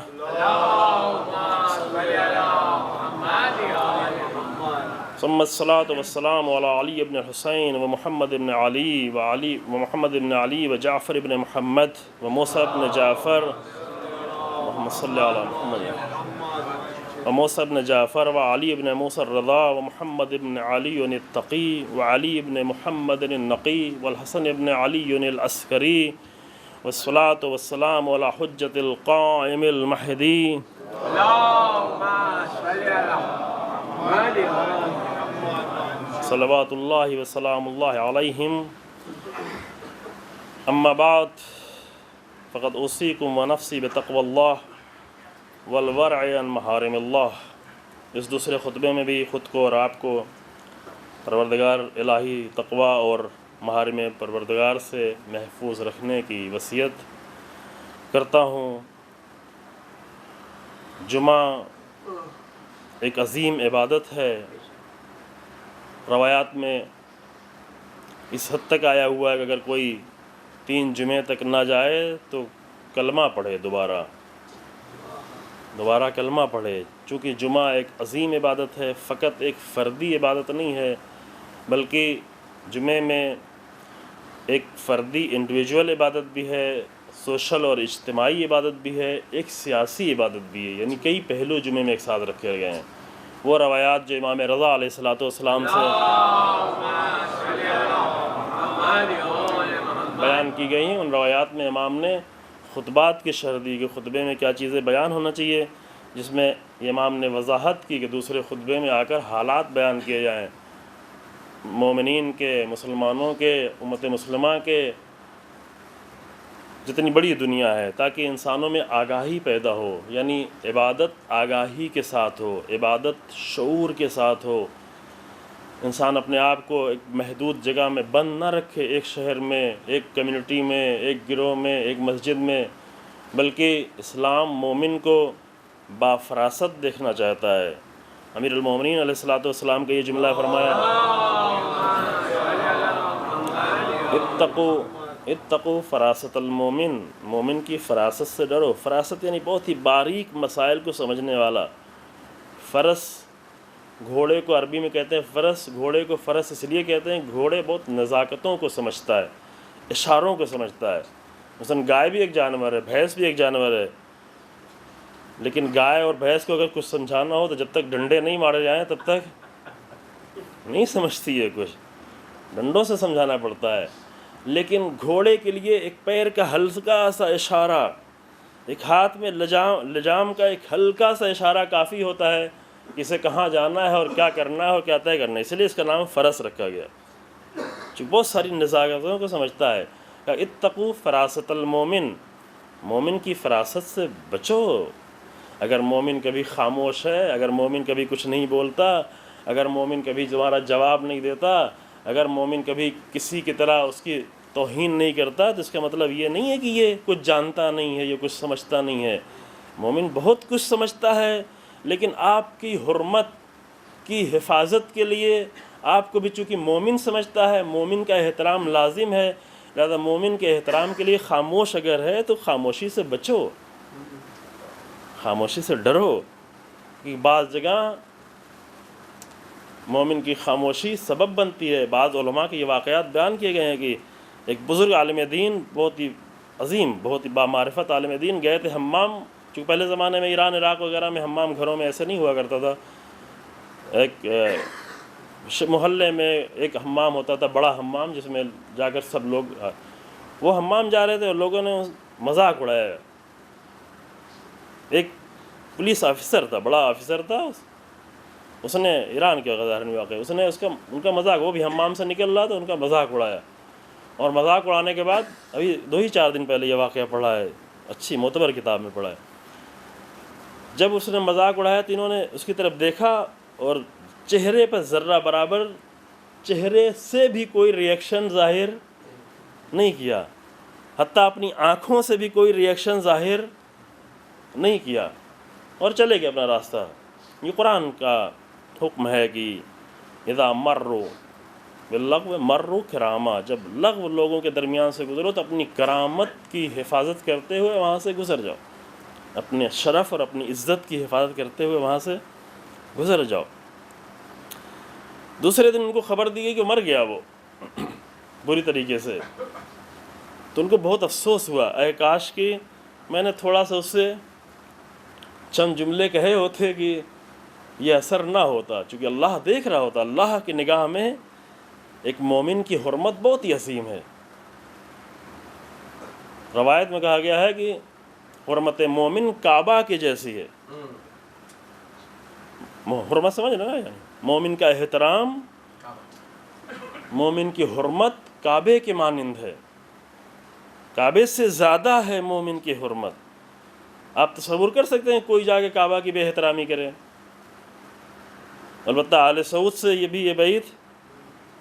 ثم الصلاة والسلام على علی بن حسین ومحمد بن علی ومحمد بن علی وجعفر بن محمد وموسیٰ بن جعفر. اللهم صل على محمد وموسیٰ بن جعفر وعلی بن موسیٰ الرضا ومحمد بن علی التقی وعلی بن محمد النقی والحسن بن علی العسکری. والصلاة والسلام على حجة القائم المہدی. صلوات اللہ وسلام اللہ علیہم. اما بعد فقد اوصیکم ونفسی بتقوی اللہ والورع عن محارم اللہ. اس دوسرے خطبے میں بھی خود کو اور آپ کو پروردگار الہی تقوی اور محارم پروردگار سے محفوظ رکھنے کی وصیت کرتا ہوں. جمعہ ایک عظیم عبادت ہے. روایات میں اس حد تک آیا ہوا ہے کہ اگر کوئی 3 جمعے تک نہ جائے تو کلمہ پڑھے، دوبارہ کلمہ پڑھے. چونکہ جمعہ ایک عظیم عبادت ہے، فقط ایک فردی عبادت نہیں ہے، بلکہ جمعے میں ایک فردی انڈیویجول عبادت بھی ہے، سوشل اور اجتماعی عبادت بھی ہے، ایک سیاسی عبادت بھی ہے. یعنی کئی پہلو جمعے میں ایک ساتھ رکھے گئے ہیں. وہ روایات جو امام رضا علیہ السلام سے بیان کی گئی ہیں۔ ان روایات میں امام نے خطبات کی شرح دی کہ خطبے میں کیا چیزیں بیان ہونا چاہیے، جس میں امام نے وضاحت کی کہ دوسرے خطبے میں آ کر حالات بیان کیے جائیں، مومنین کے، مسلمانوں کے، امت مسلمہ کے، جتنی بڑی دنیا ہے، تاکہ انسانوں میں آگاہی پیدا ہو، یعنی عبادت آگاہی کے ساتھ ہو، عبادت شعور کے ساتھ ہو، انسان اپنے آپ کو ایک محدود جگہ میں بند نہ رکھے، ایک شہر میں، ایک کمیونٹی میں، ایک گروہ میں، ایک مسجد میں، بلکہ اسلام مومن کو بافراست دیکھنا چاہتا ہے۔ امیر المومنین علیہ الصلوۃ والسلام کا یہ جملہ فرمایا، اتقوا فراست المومن، مومن کی فراست سے ڈرو۔ فراست یعنی بہت ہی باریک مسائل کو سمجھنے والا۔ فرس، گھوڑے کو عربی میں کہتے ہیں فرس، گھوڑے کو فرس اس لیے کہتے ہیں، گھوڑے بہت نزاکتوں کو سمجھتا ہے، اشاروں کو سمجھتا ہے۔ مثلا گائے بھی ایک جانور ہے، بھینس بھی ایک جانور ہے، لیکن گائے اور بھینس کو اگر کچھ سمجھانا ہو تو جب تک ڈنڈے نہیں مارے جائیں تب تک نہیں سمجھتی ہے، کچھ ڈنڈوں سے سمجھانا پڑتا ہے۔ لیکن گھوڑے کے لیے ایک پیر کا ہلکا سا اشارہ، ایک ہاتھ میں لجام کا ایک ہلکا سا اشارہ کافی ہوتا ہے کہ اسے کہاں جانا ہے اور کیا کرنا ہے اور کیا طے کرنا ہے۔ اس لیے اس کا نام فرس رکھا گیا، چونکہ بہت ساری نزاکتوں کو سمجھتا ہے۔ اتقوا فراست المومن، مومن کی فراست سے بچو۔ اگر مومن کبھی خاموش ہے، اگر مومن کبھی کچھ نہیں بولتا، اگر مومن کبھی تمہارا جواب نہیں دیتا، اگر مومن کبھی کسی کی طرح اس کی توہین نہیں کرتا، تو اس کا مطلب یہ نہیں ہے کہ یہ کچھ جانتا نہیں ہے، یہ کچھ سمجھتا نہیں ہے۔ مومن بہت کچھ سمجھتا ہے، لیکن آپ کی حرمت کی حفاظت کے لیے آپ کو بھی چونکہ مومن سمجھتا ہے، مومن کا احترام لازم ہے، لہذا مومن کے احترام کے لیے خاموش اگر ہے تو خاموشی سے بچو، خاموشی سے ڈرو، کہ بعض جگہ مومن کی خاموشی سبب بنتی ہے۔ بعض علماء کے یہ واقعات بیان کیے گئے ہیں کہ ایک بزرگ عالم دین، بہت ہی عظیم، بہت ہی بامعرفت عالم دین، گئے تھے حمام، چونکہ پہلے زمانے میں ایران عراق وغیرہ میں حمام گھروں میں ایسے نہیں ہوا کرتا تھا، ایک محلے میں ایک حمام ہوتا تھا، بڑا حمام، جس میں جا کر سب لوگ، وہ حمام جا رہے تھے اور لوگوں نے مذاق اڑایا۔ ایک پولیس آفیسر تھا، بڑا آفیسر تھا، اس نے ایران کے غزارن میں واقع، اس نے ان کا مذاق، وہ بھی حمام سے نکل رہا تھا، ان کا مذاق اڑایا، اور مذاق اڑانے کے بعد ابھی 2-4 دن پہلے یہ واقعہ پڑھا ہے، اچھی معتبر کتاب میں پڑھا ہے۔ جب اس نے مذاق اڑایا تو انہوں نے اس کی طرف دیکھا اور چہرے پر ذرہ برابر، چہرے سے بھی کوئی ریئیکشن ظاہر نہیں کیا، حتیٰ اپنی آنکھوں سے بھی کوئی ریئیکشن ظاہر نہیں کیا، اور چلے گئے اپنا راستہ۔ یہ قرآن کا حکم ہے کہ اذا مروا باللغو مروا کراما، جب لغو لوگوں کے درمیان سے گزرو تو اپنی کرامت کی حفاظت کرتے ہوئے وہاں سے گزر جاؤ، اپنے شرف اور اپنی عزت کی حفاظت کرتے ہوئے وہاں سے گزر جاؤ۔ دوسرے دن ان کو خبر دی گئی کہ مر گیا وہ بری طریقے سے، تو ان کو بہت افسوس ہوا، اے کاش کہ میں نے تھوڑا سا اس سے چند جملے کہے ہوتے کہ یہ اثر نہ ہوتا، چونکہ اللہ دیکھ رہا ہوتا۔ اللہ کی نگاہ میں ایک مومن کی حرمت بہت ہی عظیم ہے۔ روایت میں کہا گیا ہے کہ حرمت مومن کعبہ کے جیسی ہے۔ حرمت سمجھ رہے نا، یعنی مومن کا احترام، مومن کی حرمت کعبے کے مانند ہے، کعبے سے زیادہ ہے مومن کی حرمت۔ آپ تصور کر سکتے ہیں کوئی جا کے کعبہ کی بے احترامی کرے؟ البتہ آل سعود سے یہ بعید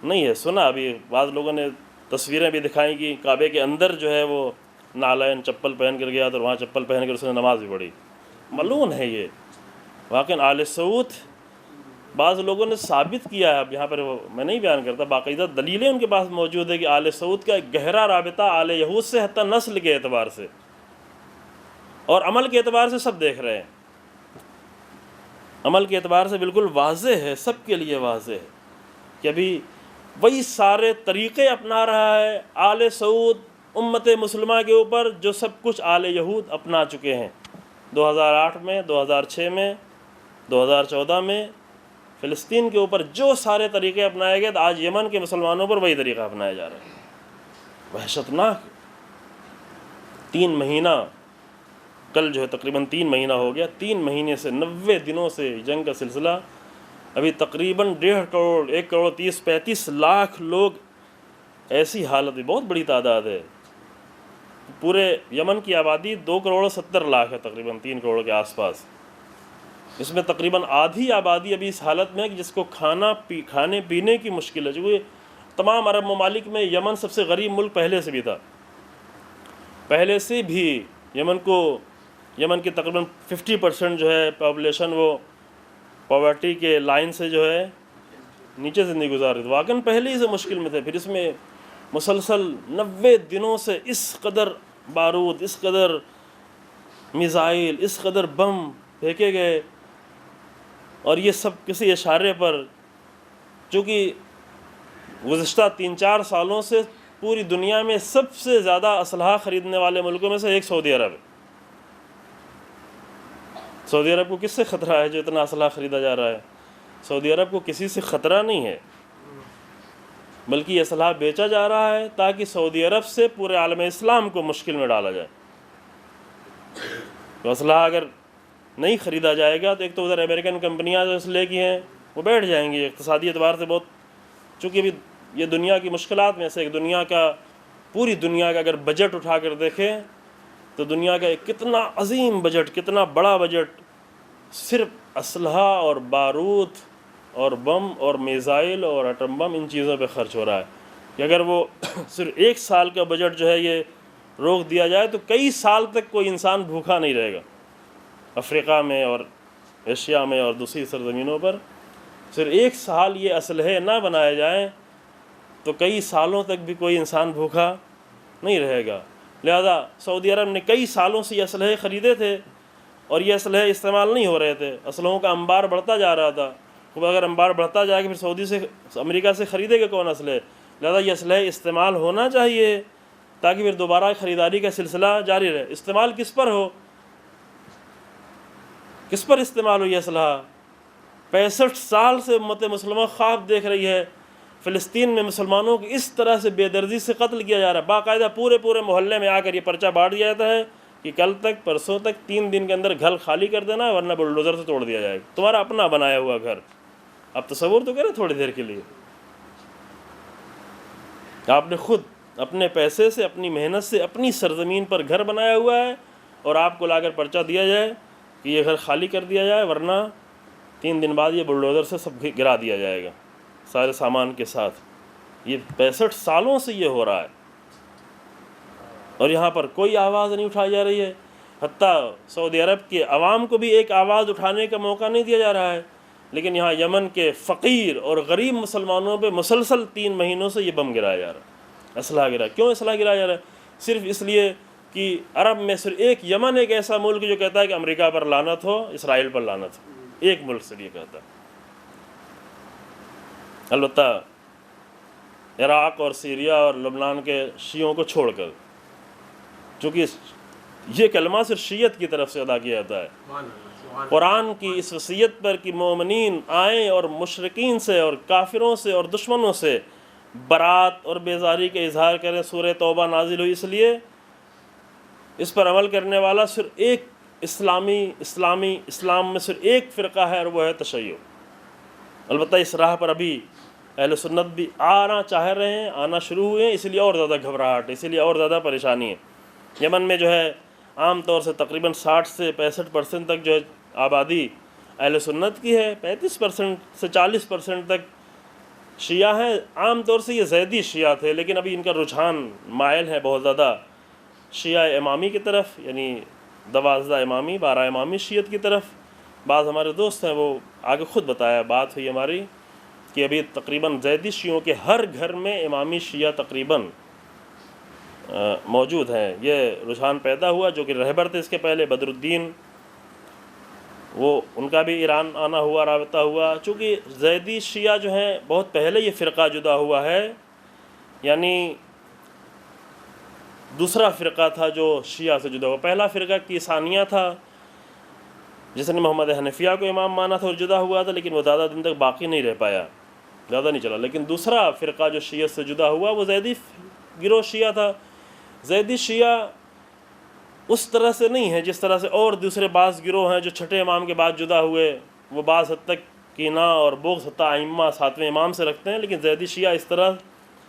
نہیں ہے، سنا ابھی بعض لوگوں نے تصویریں بھی دکھائیں کہ کعبے کے اندر جو ہے وہ نالین چپل پہن کر گیا تو وہاں چپل پہن کر اس نے نماز بھی پڑھی، ملعون ہے یہ واقعاً۔ آل سعود بعض لوگوں نے ثابت کیا ہے، اب یہاں پر میں نہیں بیان کرتا، باقاعدہ دلیلیں ان کے پاس موجود ہے کہ آل سعود کا ایک گہرا رابطہ آل یہود سے، حتیٰ نسل کے اعتبار سے اور عمل کے اعتبار سے سب دیکھ رہے ہیں، عمل کے اعتبار سے بالکل واضح ہے، سب کے لیے واضح ہے کہ ابھی وہی سارے طریقے اپنا رہا ہے آل سعود امت مسلمہ کے اوپر جو سب کچھ آل یہود اپنا چکے ہیں 2008 میں، 2006 میں، 2014 میں فلسطین کے اوپر جو سارے طریقے اپنائے گئے، تو آج یمن کے مسلمانوں پر وہی طریقہ اپنایا جا رہا ہے۔ وحشتناک 3 مہینہ، کل جو ہے تقریباً 3 مہینہ ہو گیا، 3 مہینے سے 90 دنوں سے جنگ کا سلسلہ، ابھی تقریباً 1.5 کروڑ 1 کروڑ 30-35 لاکھ لوگ، ایسی حالت ہے، بہت بڑی تعداد ہے۔ پورے یمن کی آبادی 2 کروڑ 70 لاکھ ہے، تقریباً 3 کروڑ کے آس پاس۔ اس میں تقریباً آدھی آبادی ابھی اس حالت میں ہے کہ جس کو کھانے پینے کی مشکل ہے، چونکہ تمام عرب ممالک میں یمن سب سے غریب ملک پہلے سے بھی تھا، پہلے سے بھی یمن کی تقریباً 50% جو ہے پاپولیشن وہ پاورٹی کے لائن سے جو ہے نیچے زندگی گزار رہی تھی، واقعاً پہلے ہی سے مشکل میں تھے۔ پھر اس میں مسلسل 90 دنوں سے اس قدر بارود، اس قدر میزائل، اس قدر بم پھینکے گئے، اور یہ سب کسی اشارے پر، چونکہ گزشتہ 3-4 سالوں سے پوری دنیا میں سب سے زیادہ اسلحہ خریدنے والے ملکوں میں سے ایک سعودی عرب ہے۔ سعودی عرب کو کس سے خطرہ ہے جو اتنا اسلحہ خریدا جا رہا ہے؟ سعودی عرب کو کسی سے خطرہ نہیں ہے، بلکہ یہ اسلحہ بیچا جا رہا ہے تاکہ سعودی عرب سے پورے عالم اسلام کو مشکل میں ڈالا جائے۔ تو اسلحہ اگر نہیں خریدا جائے گا تو ایک تو ادھر امریکن کمپنیاں جو اسلحے کی ہیں وہ بیٹھ جائیں گی، اقتصادی اعتبار سے بہت، چونکہ ابھی یہ دنیا کی مشکلات میں سے ایک، پوری دنیا کا اگر بجٹ اٹھا کر دیکھیں تو دنیا کا ایک کتنا عظیم بجٹ، کتنا بڑا بجٹ صرف اسلحہ اور بارود اور بم اور میزائل اور ایٹم بم ان چیزوں پہ خرچ ہو رہا ہے، کہ اگر وہ صرف 1 سال کا بجٹ جو ہے یہ روک دیا جائے تو کئی سال تک کوئی انسان بھوکا نہیں رہے گا۔ افریقہ میں اور ایشیا میں اور دوسری سرزمینوں پر صرف 1 سال یہ اسلحے نہ بنائے جائیں تو کئی سالوں تک بھی کوئی انسان بھوکا نہیں رہے گا۔ لہذا سعودی عرب نے کئی سالوں سے یہ اسلحے خریدے تھے اور یہ اسلحے استعمال نہیں ہو رہے تھے، اسلحوں کا انبار بڑھتا جا رہا تھا۔ اب اگر انبار بڑھتا جائے گا پھر امریکہ سے خریدے گا کون اسلحے؟ لہذا یہ اسلحے استعمال ہونا چاہیے تاکہ پھر دوبارہ خریداری کا سلسلہ جاری رہے۔ استعمال کس پر ہو؟ کس پر استعمال ہو یہ اسلحہ؟ 65 سال سے امت مسلمہ خواب دیکھ رہی ہے، فلسطین میں مسلمانوں کو اس طرح سے بے دردی سے قتل کیا جا رہا ہے، باقاعدہ پورے محلے میں آ کر یہ پرچہ بانٹ دیا جاتا ہے کہ کل تک پرسوں تک 3 دن کے اندر گھر خالی کر دینا ورنہ بلڈوزر سے توڑ دیا جائے گا، تمہارا اپنا بنایا ہوا گھر۔ اب تصور تو کریں تھوڑی دیر کے لیے، آپ نے خود اپنے پیسے سے، اپنی محنت سے اپنی سرزمین پر گھر بنایا ہوا ہے، اور آپ کو لا کر پرچہ دیا جائے کہ یہ گھر خالی کر دیا جائے ورنہ 3 دن بعد یہ بلڈوزر سے سب گرا دیا جائے گا سارے سامان کے ساتھ۔ یہ 65 سالوں سے یہ ہو رہا ہے اور یہاں پر کوئی آواز نہیں اٹھائی جا رہی ہے، حتیٰ سعودی عرب کے عوام کو بھی ایک آواز اٹھانے کا موقع نہیں دیا جا رہا ہے، لیکن یہاں یمن کے فقیر اور غریب مسلمانوں پہ مسلسل 3 مہینوں سے یہ بم گرایا جا رہا ہے، اسلحہ گرا۔ کیوں اسلحہ گرایا جا رہا ہے؟ صرف اس لیے کہ عرب میں صرف یمن ایک ایسا ملک جو کہتا ہے کہ امریکہ پر لعنت ہو، اسرائیل پر لعنت ہو، ایک ملک سے یہ کہتا ہے۔ البتہ عراق اور سیریا اور لبنان کے شیعوں کو چھوڑ کر، چونکہ یہ کلمہ صرف شیعت کی طرف سے ادا کیا جاتا ہے، قرآن کی اس وصیت پر کہ مومنین آئیں اور مشرکین سے اور کافروں سے اور دشمنوں سے برات اور بیزاری کا اظہار کریں۔ سورہ توبہ نازل ہوئی اس لیے، اس پر عمل کرنے والا صرف ایک اسلام میں صرف ایک فرقہ ہے اور وہ ہے تشیع۔ البتہ اس راہ پر ابھی اہل سنت بھی آنا چاہ رہے ہیں، آنا شروع ہوئے ہیں، اس لیے اور زیادہ گھبراہٹ ہے، اس لیے اور زیادہ پریشانی ہے۔ یمن میں جو ہے عام طور سے تقریباً 60 سے 65% تک جو ہے آبادی اہل سنت کی ہے، 35% سے 40% تک شیعہ ہیں۔ عام طور سے یہ زیدی شیعہ تھے، لیکن ابھی ان کا رجحان مائل ہے بہت زیادہ شیعہ امامی کی طرف، یعنی 12 امامی 12 امامی شیعت کی طرف۔ بعض ہمارے دوست ہیں وہ آگے خود بتایا، بات ہوئی ہماری کہ ابھی تقریباً زیدی شیعوں کے ہر گھر میں امامی شیعہ تقریباً موجود ہیں۔ یہ رجحان پیدا ہوا، جو کہ رہبر تھے اس کے پہلے بدر الدین، وہ ان کا بھی ایران آنا ہوا، رابطہ ہوا۔ چونکہ زیدی شیعہ جو ہیں بہت پہلے یہ فرقہ جدا ہوا ہے، یعنی دوسرا فرقہ تھا جو شیعہ سے جدا ہوا۔ پہلا فرقہ کیسانیہ تھا جس نے محمد حنفیہ کو امام مانا تھا اور جدا ہوا تھا، لیکن وہ زیادہ دن تک باقی نہیں رہ پایا، زیادہ نہیں چلا۔ لیکن دوسرا فرقہ جو شیعہ سے جدا ہوا وہ زیدی گروہ شیعہ تھا. زیدی شیعہ اس طرح سے نہیں ہے جس طرح سے اور دوسرے بعض گروہ ہیں جو چھٹے امام کے بعد جدا ہوئے. وہ بعض حد تک کینہ اور بغض حتی ائمہ ساتویں امام سے رکھتے ہیں، لیکن زیدی شیعہ اس طرح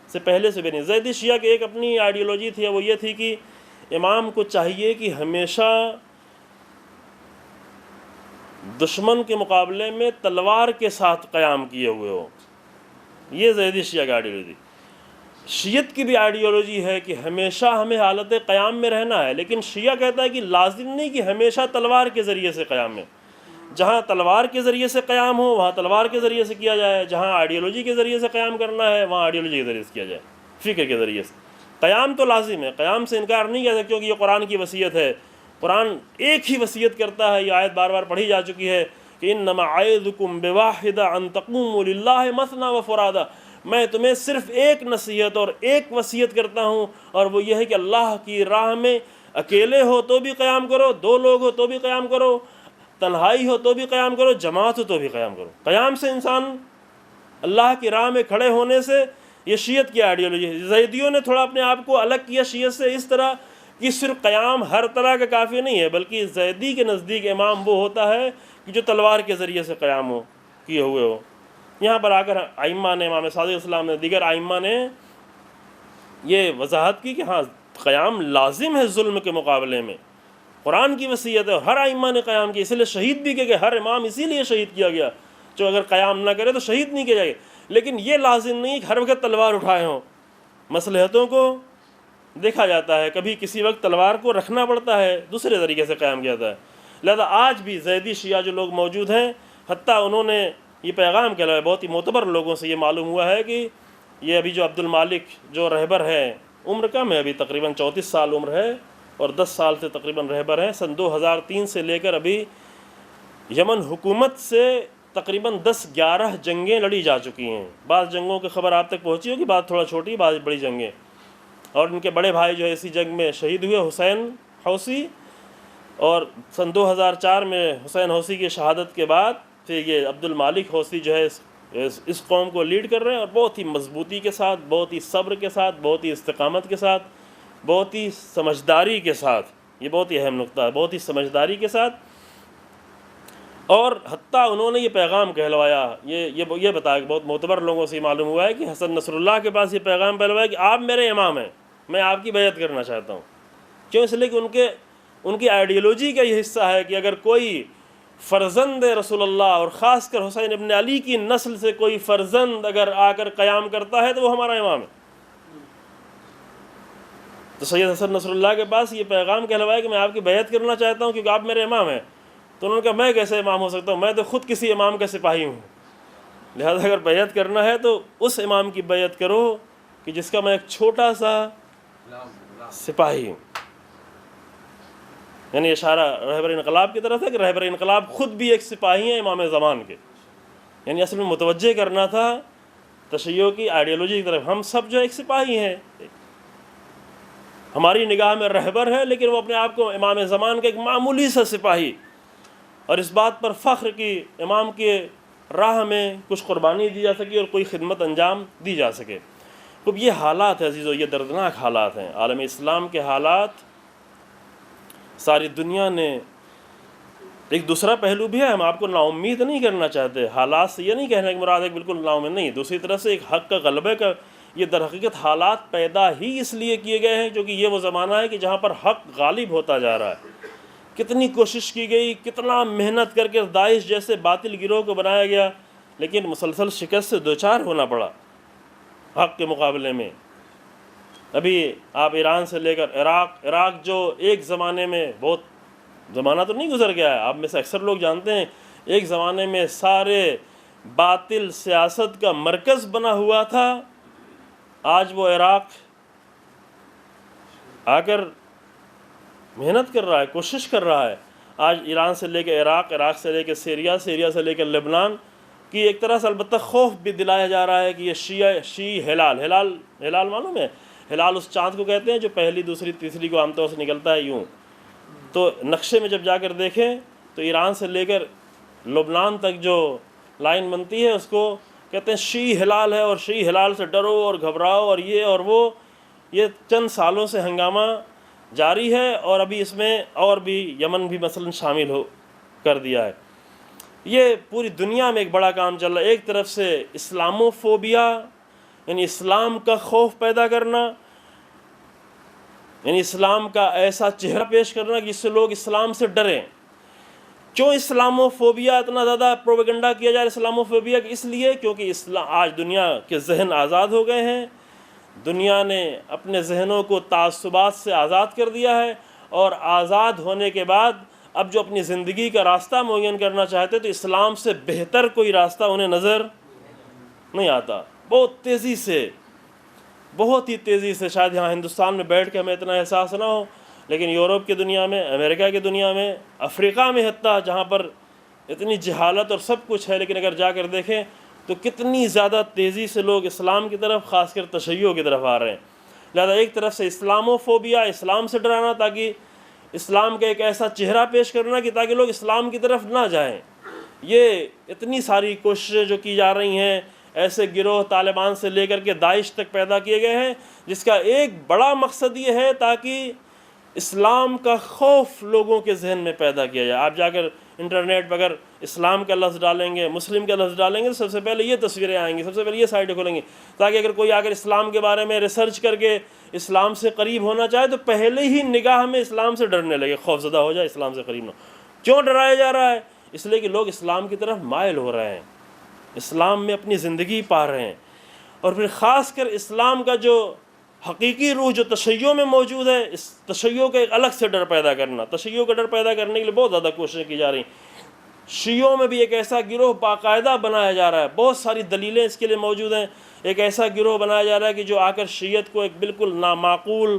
سے پہلے سے بھی نہیں. زیدی شیعہ کی ایک اپنی آئیڈیالوجی تھی، وہ یہ تھی کہ امام کو چاہیے کہ ہمیشہ دشمن کے مقابلے میں تلوار کے ساتھ قیام کیے ہوئے ہو. یہ زیدی شیعہ کی آئیڈیالوجی. شیعت کی بھی آئیڈیالوجی ہے کہ ہمیشہ ہمیں حالت قیام میں رہنا ہے، لیکن شیعہ کہتا ہے کہ لازم نہیں کہ ہمیشہ تلوار کے ذریعے سے قیام میں. جہاں تلوار کے ذریعے سے قیام ہو وہاں تلوار کے ذریعے سے کیا جائے، جہاں آئیڈیالوجی کے ذریعے سے قیام کرنا ہے وہاں آئیڈیالوجی کے ذریعے سے کیا جائے، فکر کے ذریعے سے. قیام تو لازم ہے، قیام سے انکار نہیں کیا سکتے، کیونکہ یہ قرآن کی وصیت ہے. قرآن ایک ہی وصیت کرتا ہے، یہ آیت بار بار پڑھی جا چکی ہے کہ انما اعظکم بواحدہ ان تقوموا للہ مثنی وفرادا. میں تمہیں صرف ایک نصیحت اور ایک وصیت کرتا ہوں، اور وہ یہ ہے کہ اللہ کی راہ میں اکیلے ہو تو بھی قیام کرو، دو لوگ ہو تو بھی قیام کرو، تنہائی ہو تو بھی قیام کرو، جماعت ہو تو بھی قیام کرو. قیام سے انسان اللہ کی راہ میں کھڑے ہونے سے، یہ شیعت کی آئیڈیالوجی ہے. زیدیوں نے تھوڑا اپنے آپ کو الگ کیا شیعت سے اس طرح کہ صرف قیام ہر طرح کا کافی نہیں ہے، بلکہ زیدی کے نزدیک امام وہ ہوتا ہے کہ جو تلوار کے ذریعے سے قیام ہو کیے ہوئے ہو. یہاں پر آ کر ائمہ نے، امام صادق اسلام نے، دیگر ائمہ نے یہ وضاحت کی کہ ہاں قیام لازم ہے ظلم کے مقابلے میں. قرآن کی وصیت ہے اور ہر ائمہ نے قیام کیا، اس لیے شہید بھی کہ ہر امام اسی لیے شہید کیا گیا، جو اگر قیام نہ کرے تو شہید نہیں کیا جائے. لیکن یہ لازم نہیں کہ ہر وقت تلوار اٹھائے ہوں. مصلحتوں کو دیکھا جاتا ہے، کبھی کسی وقت تلوار کو رکھنا پڑتا ہے، دوسرے طریقے سے قیام کیا جاتا ہے. لہذا آج بھی زیدی شیعہ جو لوگ موجود ہیں، حتیٰ انہوں نے یہ پیغام کہلایا، بہت ہی معتبر لوگوں سے یہ معلوم ہوا ہے کہ یہ ابھی جو عبد المالک جو رہبر ہے، عمر کم ہے، ابھی تقریباً 34 سال عمر ہے اور 10 سال سے تقریباً رہبر ہیں. سن 2003 سے لے کر ابھی یمن حکومت سے تقریباً 10-11 جنگیں لڑی جا چکی ہیں. بعض جنگوں کی خبر آپ تک پہنچی ہوگی، بعض تھوڑا چھوٹی، بعض بڑی جنگیں. اور ان کے بڑے بھائی جو ہے اسی جنگ میں شہید ہوئے، حسین حوثی. اور سن 2004 میں حسین حوثی کی شہادت کے بعد پھر یہ عبد المالک حوثی جو ہے اس قوم کو لیڈ کر رہے ہیں، اور بہت ہی مضبوطی کے ساتھ، بہت ہی صبر کے ساتھ، بہت ہی استقامت کے ساتھ، بہت ہی سمجھداری کے ساتھ. یہ بہت ہی اہم نقطہ ہے، بہت ہی سمجھداری کے ساتھ. اور حتیٰ انہوں نے یہ پیغام کہلوایا، یہ بتایا کہ بہت معتبر لوگوں سے معلوم ہوا ہے کہ حسن نصر اللہ کے پاس یہ پیغام پہلوایا کہ آپ میرے امام ہیں، میں آپ کی بیعت کرنا چاہتا ہوں. کیوں؟ اس لیے کہ ان کی آئیڈیالوجی کا یہ حصہ ہے کہ اگر کوئی فرزند رسول اللہ اور خاص کر حسین ابن علی کی نسل سے کوئی فرزند اگر آ کر قیام کرتا ہے تو وہ ہمارا امام ہے. تو سید حسن نصر اللہ کے پاس یہ پیغام کہلوایا کہ میں آپ کی بیعت کرنا چاہتا ہوں کیونکہ آپ میرے امام ہیں. تو انہوں نے کہا میں کیسے امام ہو سکتا ہوں، میں تو خود کسی امام کا سپاہی ہوں. لہذا اگر بیعت کرنا ہے تو اس امام کی بیعت کرو کہ جس کا میں ایک چھوٹا سا سپاہی ہوں. یعنی اشارہ رہبر انقلاب کی طرف ہے کہ رہبر انقلاب خود بھی ایک سپاہی ہیں امام زمان کے. یعنی اصل میں متوجہ کرنا تھا تشیع کی آئیڈیالوجی کی طرف. ہم سب جو ایک سپاہی ہیں، ہماری نگاہ میں رہبر ہے، لیکن وہ اپنے آپ کو امام زمان کا ایک معمولی سا سپاہی، اور اس بات پر فخر کی امام کے راہ میں کچھ قربانی دی جا سکے اور کوئی خدمت انجام دی جا سکے. اب یہ حالات ہیں عزیزو، یہ دردناک حالات ہیں. عالم اسلام کے حالات، ساری دنیا نے ایک دوسرا پہلو بھی ہے، ہم آپ کو نا امید نہیں کرنا چاہتے. حالات سے یہ نہیں کہنا کہ مراد ہے بالکل نا امید نہیں. دوسری طرف سے ایک حق کا غلبے کا یہ در حقیقت حالات پیدا ہی اس لیے کیے گئے ہیں کیونکہ یہ وہ زمانہ ہے کہ جہاں پر حق غالب ہوتا جا رہا ہے. کتنی کوشش کی گئی، کتنا محنت کر کے داعش جیسے باطل گروہ کو بنایا گیا، لیکن مسلسل شکست سے دوچار ہونا پڑا حق کے مقابلے میں. ابھی آپ ایران سے لے کر عراق جو ایک زمانے میں، بہت زمانہ تو نہیں گزر گیا ہے، آپ میں سے اکثر لوگ جانتے ہیں، ایک زمانے میں سارے باطل سیاست کا مرکز بنا ہوا تھا. آج وہ عراق آ کر محنت کر رہا ہے، کوشش کر رہا ہے. آج ایران سے لے کے عراق سے لے کے سیریا سے لے کے لبنان کی ایک طرح سے البتہ خوف بھی دلایا جا رہا ہے کہ یہ شیعی ہلال معلوم ہے، ہلال اس چاند کو کہتے ہیں جو پہلی دوسری تیسری کو عام طور سے نکلتا ہے یوں. تو نقشے میں جب جا کر دیکھیں تو ایران سے لے کر لبنان تک جو لائن بنتی ہے اس کو کہتے ہیں شیعی ہلال ہے، اور شیعی ہلال سے ڈرو اور گھبراؤ اور یہ اور وہ. یہ چند سالوں سے ہنگامہ جاری ہے، اور ابھی اس میں اور بھی یمن بھی مثلا شامل کر دیا ہے۔ یہ پوری دنیا میں ایک بڑا کام چل رہا ہے۔ ایک طرف سے اسلاموفوبیا، یعنی اسلام کا خوف پیدا کرنا، یعنی اسلام کا ایسا چہرہ پیش کرنا جس سے لوگ اسلام سے ڈریں۔ کیوں اسلاموفوبیا اتنا زیادہ پروپیگنڈا کیا جا رہا ہے اسلاموفوبیا کی؟ اس لیے کیونکہ آج دنیا کے ذہن آزاد ہو گئے ہیں، دنیا نے اپنے ذہنوں کو تعصبات سے آزاد کر دیا ہے، اور آزاد ہونے کے بعد اب جو اپنی زندگی کا راستہ معین کرنا چاہتے تو اسلام سے بہتر کوئی راستہ انہیں نظر نہیں آتا۔ بہت ہی تیزی سے شاید یہاں ہندوستان میں بیٹھ کے ہمیں اتنا احساس نہ ہو، لیکن یورپ کی دنیا میں، امریکہ کی دنیا میں، افریقہ میں حتیٰ جہاں پر اتنی جہالت اور سب کچھ ہے، لیکن اگر جا کر دیکھیں تو کتنی زیادہ تیزی سے لوگ اسلام کی طرف، خاص کر تشیع کی طرف آ رہے ہیں۔ لہذا ایک طرف سے اسلاموفوبیا، اسلام سے ڈرانا، تاکہ اسلام کا ایک ایسا چہرہ پیش کرنا کہ تاکہ لوگ اسلام کی طرف نہ جائیں۔ یہ اتنی ساری کوششیں جو کی جا رہی ہیں، ایسے گروہ طالبان سے لے کر کے داعش تک پیدا کیے گئے ہیں، جس کا ایک بڑا مقصد یہ ہے تاکہ اسلام کا خوف لوگوں کے ذہن میں پیدا کیا جائے۔ آپ جا کر انٹرنیٹ پر اگر اسلام کا لفظ ڈالیں گے، مسلم کا لفظ ڈالیں گے، تو سب سے پہلے یہ تصویریں آئیں گی، سب سے پہلے یہ سائٹیں کھولیں گی، تاکہ اگر کوئی اگر اسلام کے بارے میں ریسرچ کر کے اسلام سے قریب ہونا چاہے تو پہلے ہی نگاہ میں اسلام سے ڈرنے لگے، خوف زدہ ہو جائے، اسلام سے قریب نہ ہو۔ کیوں ڈرایا جا رہا ہے؟ اس لیے کہ لوگ اسلام کی طرف مائل ہو رہے ہیں، اسلام میں اپنی زندگی پا رہے ہیں، اور پھر خاص کر اسلام کا جو حقیقی روح جو تشیع میں موجود ہے، اس تشیع کا ایک الگ سے ڈر پیدا کرنا، تشیع کا ڈر پیدا کرنے کے لیے بہت زیادہ کوششیں کی جا رہی ہیں۔ شیعوں میں بھی ایک ایسا گروہ باقاعدہ بنایا جا رہا ہے، بہت ساری دلیلیں اس کے لیے موجود ہیں۔ ایک ایسا گروہ بنایا جا رہا ہے کہ جو آ کر شیعت کو ایک بالکل نامعقول،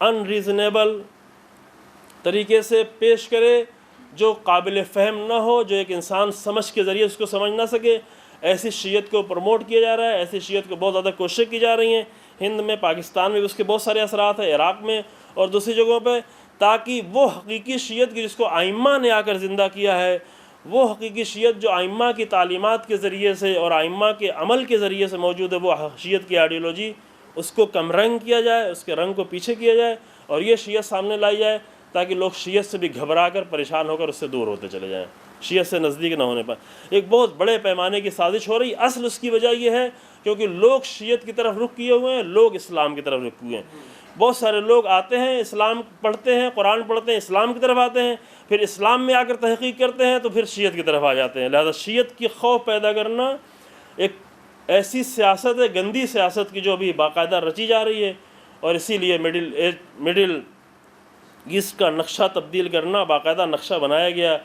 ان ریزنیبل طریقے سے پیش کرے، جو قابل فہم نہ ہو، جو ایک انسان سمجھ کے ذریعے اس کو سمجھ نہ سکے۔ ایسی شیعت کو پروموٹ کیا جا رہا ہے، ایسی شیعت کو بہت زیادہ کوششیں کی جا رہی ہیں، ہند میں، پاکستان میں بھی اس کے بہت سارے اثرات ہیں، عراق میں اور دوسری جگہوں پہ، تاکہ وہ حقیقی شیعت کی جس کو ائمہ نے آ کر زندہ کیا ہے، وہ حقیقی شیعت جو ائمہ کی تعلیمات کے ذریعے سے اور ائمہ کے عمل کے ذریعے سے موجود ہے، وہ شیعت کی آئیڈیالوجی، اس کو کم رنگ کیا جائے، اس کے رنگ کو پیچھے کیا جائے، اور یہ شیعت سامنے لائی جائے، تاکہ لوگ شیعت سے بھی گھبرا کر، پریشان ہو کر اس سے دور ہوتے چلے جائیں، شیعت سے نزدیک نہ ہونے پر۔ ایک بہت بڑے پیمانے کی سازش ہو رہی۔ اصل اس کی وجہ یہ ہے کیونکہ لوگ شیعت کی طرف رخ کیے ہوئے ہیں، لوگ اسلام کی طرف رخ کیے ہیں۔ بہت سارے لوگ آتے ہیں، اسلام پڑھتے ہیں، قرآن پڑھتے ہیں، اسلام کی طرف آتے ہیں، پھر اسلام میں آ کر تحقیق کرتے ہیں تو پھر شیعت کی طرف آ جاتے ہیں۔ لہذا شیعت کی خوف پیدا کرنا ایک ایسی سیاست ہے، گندی سیاست کی، جو ابھی باقاعدہ رچی جا رہی ہے، اور اسی لیے مڈل ایسٹ کا نقشہ تبدیل کرنا، باقاعدہ نقشہ بنایا گیا،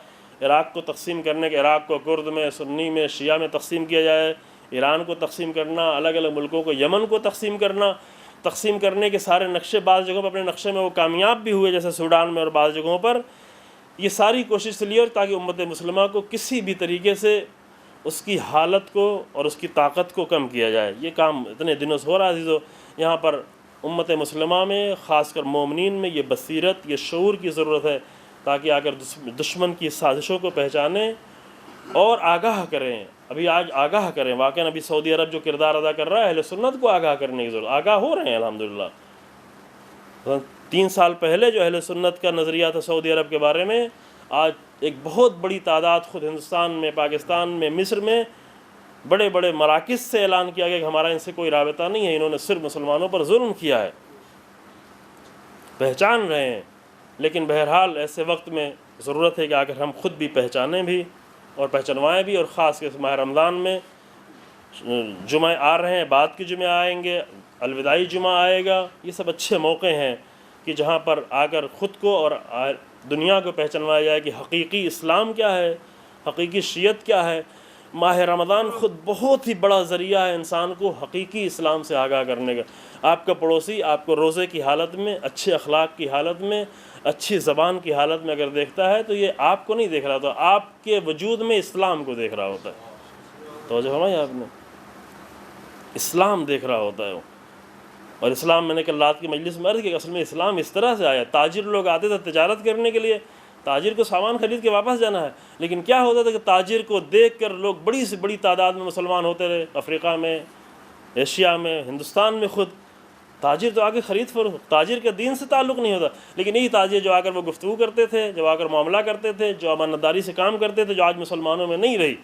عراق کو تقسیم کرنے کے، عراق کو کرد میں، سنی میں، شیعہ میں تقسیم کیا جائے، ایران کو تقسیم کرنا، الگ الگ ملکوں کو، یمن کو تقسیم کرنا۔ تقسیم کرنے کے سارے نقشے بعض جگہوں پر اپنے نقشے میں وہ کامیاب بھی ہوئے، جیسے سوڈان میں اور بعض جگہوں پر۔ یہ ساری کوشش اس لیے تاکہ امت مسلمہ کو کسی بھی طریقے سے اس کی حالت کو اور اس کی طاقت کو کم کیا جائے۔ یہ کام اتنے دنوں سے ہو رہا ہے عزیزو۔ یہاں پر امت مسلمہ میں، خاص کر مومنین میں، یہ بصیرت، یہ شعور کی ضرورت ہے، تاکہ اگر دشمن کی سازشوں کو پہچانیں اور آگاہ کریں۔ ابھی آج آگاہ کریں، واقعاً ابھی سعودی عرب جو کردار ادا کر رہا ہے، اہل سنت کو آگاہ کرنے کی ضرورت، آگاہ ہو رہے ہیں الحمدللہ۔ 3 سال پہلے جو اہل سنت کا نظریہ تھا سعودی عرب کے بارے میں، آج ایک بہت بڑی تعداد خود ہندوستان میں، پاکستان میں، مصر میں بڑے بڑے مراکز سے اعلان کیا گیا کہ ہمارا ان سے کوئی رابطہ نہیں ہے، انہوں نے صرف مسلمانوں پر ظلم کیا ہے، پہچان رہے ہیں۔ لیکن بہرحال ایسے وقت میں ضرورت ہے کہ اگر ہم خود بھی پہچانیں بھی اور پہچنوائیں بھی، اور خاص کر ماہ رمضان میں جمعہ آ رہے ہیں، بعد کے جمعہ آئیں گے، الوداعی جمعہ آئے گا، یہ سب اچھے موقع ہیں کہ جہاں پر آ کر خود کو اور دنیا کو پہچنوایا جائے کہ حقیقی اسلام کیا ہے، حقیقی شیعت کیا ہے۔ ماہ رمضان خود بہت ہی بڑا ذریعہ ہے انسان کو حقیقی اسلام سے آگاہ کرنے کا۔ آپ کا پڑوسی آپ کو روزے کی حالت میں، اچھے اخلاق کی حالت میں، اچھی زبان کی حالت میں اگر دیکھتا ہے تو یہ آپ کو نہیں دیکھ رہا ہوتا، آپ کے وجود میں اسلام کو دیکھ رہا ہوتا ہے۔ توجہ فرمائی آپ نے، اسلام دیکھ رہا ہوتا ہے وہ۔ اور اسلام، میں نے کل رات کی مجلس میں عرض کیا کہ اصل میں اسلام اس طرح سے آیا، تاجر لوگ آتے تھے تجارت کرنے کے لیے، تاجر کو سامان خرید کے واپس جانا ہے، لیکن کیا ہوتا تھا کہ تاجر کو دیکھ کر لوگ بڑی سے بڑی تعداد میں مسلمان ہوتے رہے، افریقہ میں، ایشیا میں، ہندوستان میں خود، تاجر تو آگے خرید فروخت، تاجر کا دین سے تعلق نہیں ہوتا، لیکن یہی تاجر جو آ کر وہ گفتگو کرتے تھے، جو آ کر معاملہ کرتے تھے، جو امانت داری سے کام کرتے تھے، جو آج مسلمانوں میں نہیں رہی،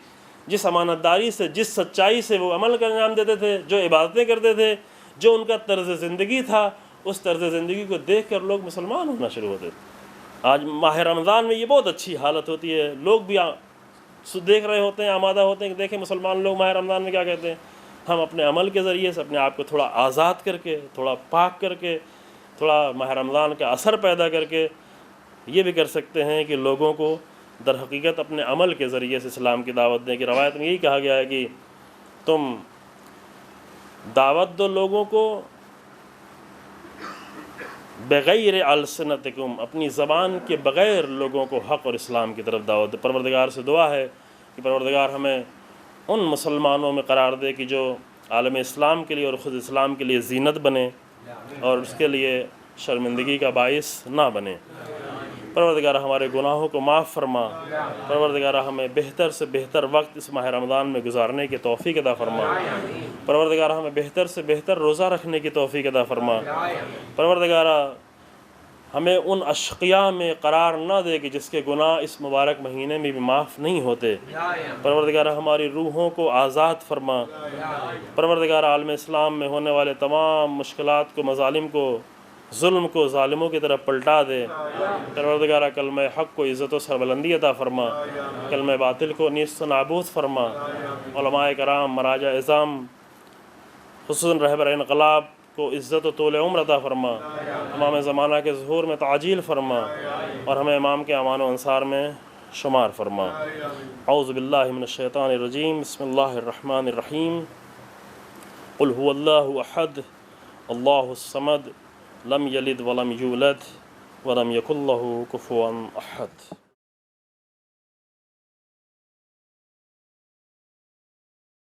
جس امانت داری سے، جس سچائی سے وہ عمل کا انجام دیتے تھے، جو عبادتیں کرتے تھے، جو ان کا طرز زندگی تھا، اس طرز زندگی کو دیکھ کر لوگ مسلمان ہونا شروع ہوتے تھے۔ آج ماہ رمضان میں یہ بہت اچھی حالت ہوتی ہے، لوگ بھی دیکھ رہے ہوتے ہیں، آمادہ ہوتے ہیں کہ دیکھیں مسلمان لوگ ماہ رمضان میں کیا کہتے ہیں۔ ہم اپنے عمل کے ذریعے سے اپنے آپ کو تھوڑا آزاد کر کے، تھوڑا پاک کر کے، تھوڑا ماہ رمضان کا اثر پیدا کر کے یہ بھی کر سکتے ہیں کہ لوگوں کو در حقیقت اپنے عمل کے ذریعے سے اسلام کی دعوت دیں۔ کہ روایت میں یہی کہا گیا ہے کہ تم دعوت دو لوگوں کو بغیر السنتکم، اپنی زبان کے بغیر لوگوں کو حق اور اسلام کی طرف دعوت دے۔ پروردگار سے دعا ہے کہ پروردگار ہمیں ان مسلمانوں میں قرار دے کہ جو عالم اسلام کے لیے اور خود اسلام کے لیے زینت بنے اور اس کے لیے شرمندگی کا باعث نہ بنے۔ پروردگار ہمارے گناہوں کو معاف فرما، پروردگار ہمیں بہتر سے بہتر وقت اس ماہ رمضان میں گزارنے کی توفیق عطا فرما، پروردگار ہمیں بہتر سے بہتر روزہ رکھنے کی توفیق عطا فرما، پروردگار ہمیں ان اشقیاء میں قرار نہ دے کہ جس کے گناہ اس مبارک مہینے میں بھی معاف نہیں ہوتے۔ پروردگار ہماری روحوں کو آزاد فرما، پروردگار عالم اسلام میں ہونے والے تمام مشکلات کو، مظالم کو، ظلم کو ظالموں کی طرف پلٹا دے۔ پروردگار کلمہ حق کو عزت و سربلندی عطا فرما، کلمہ باطل کو نیست و نابود فرما۔ علماء کرام، مراجع اعظام، خصوصاً رہبر انقلاب کو عزت و طول عمر عطا فرما، امام زمانہ کے ظہور میں تعجیل فرما اور ہمیں امام کے امان و انصار میں شمار فرما۔ اعوذ باللہ من الشیطان الرجیم، بسم اللہ الرحمن الرحیم۔ قل هو اللہ احد اللہ الصمد لم یلد ولم یولد ولم یکن لہ کفوا احد۔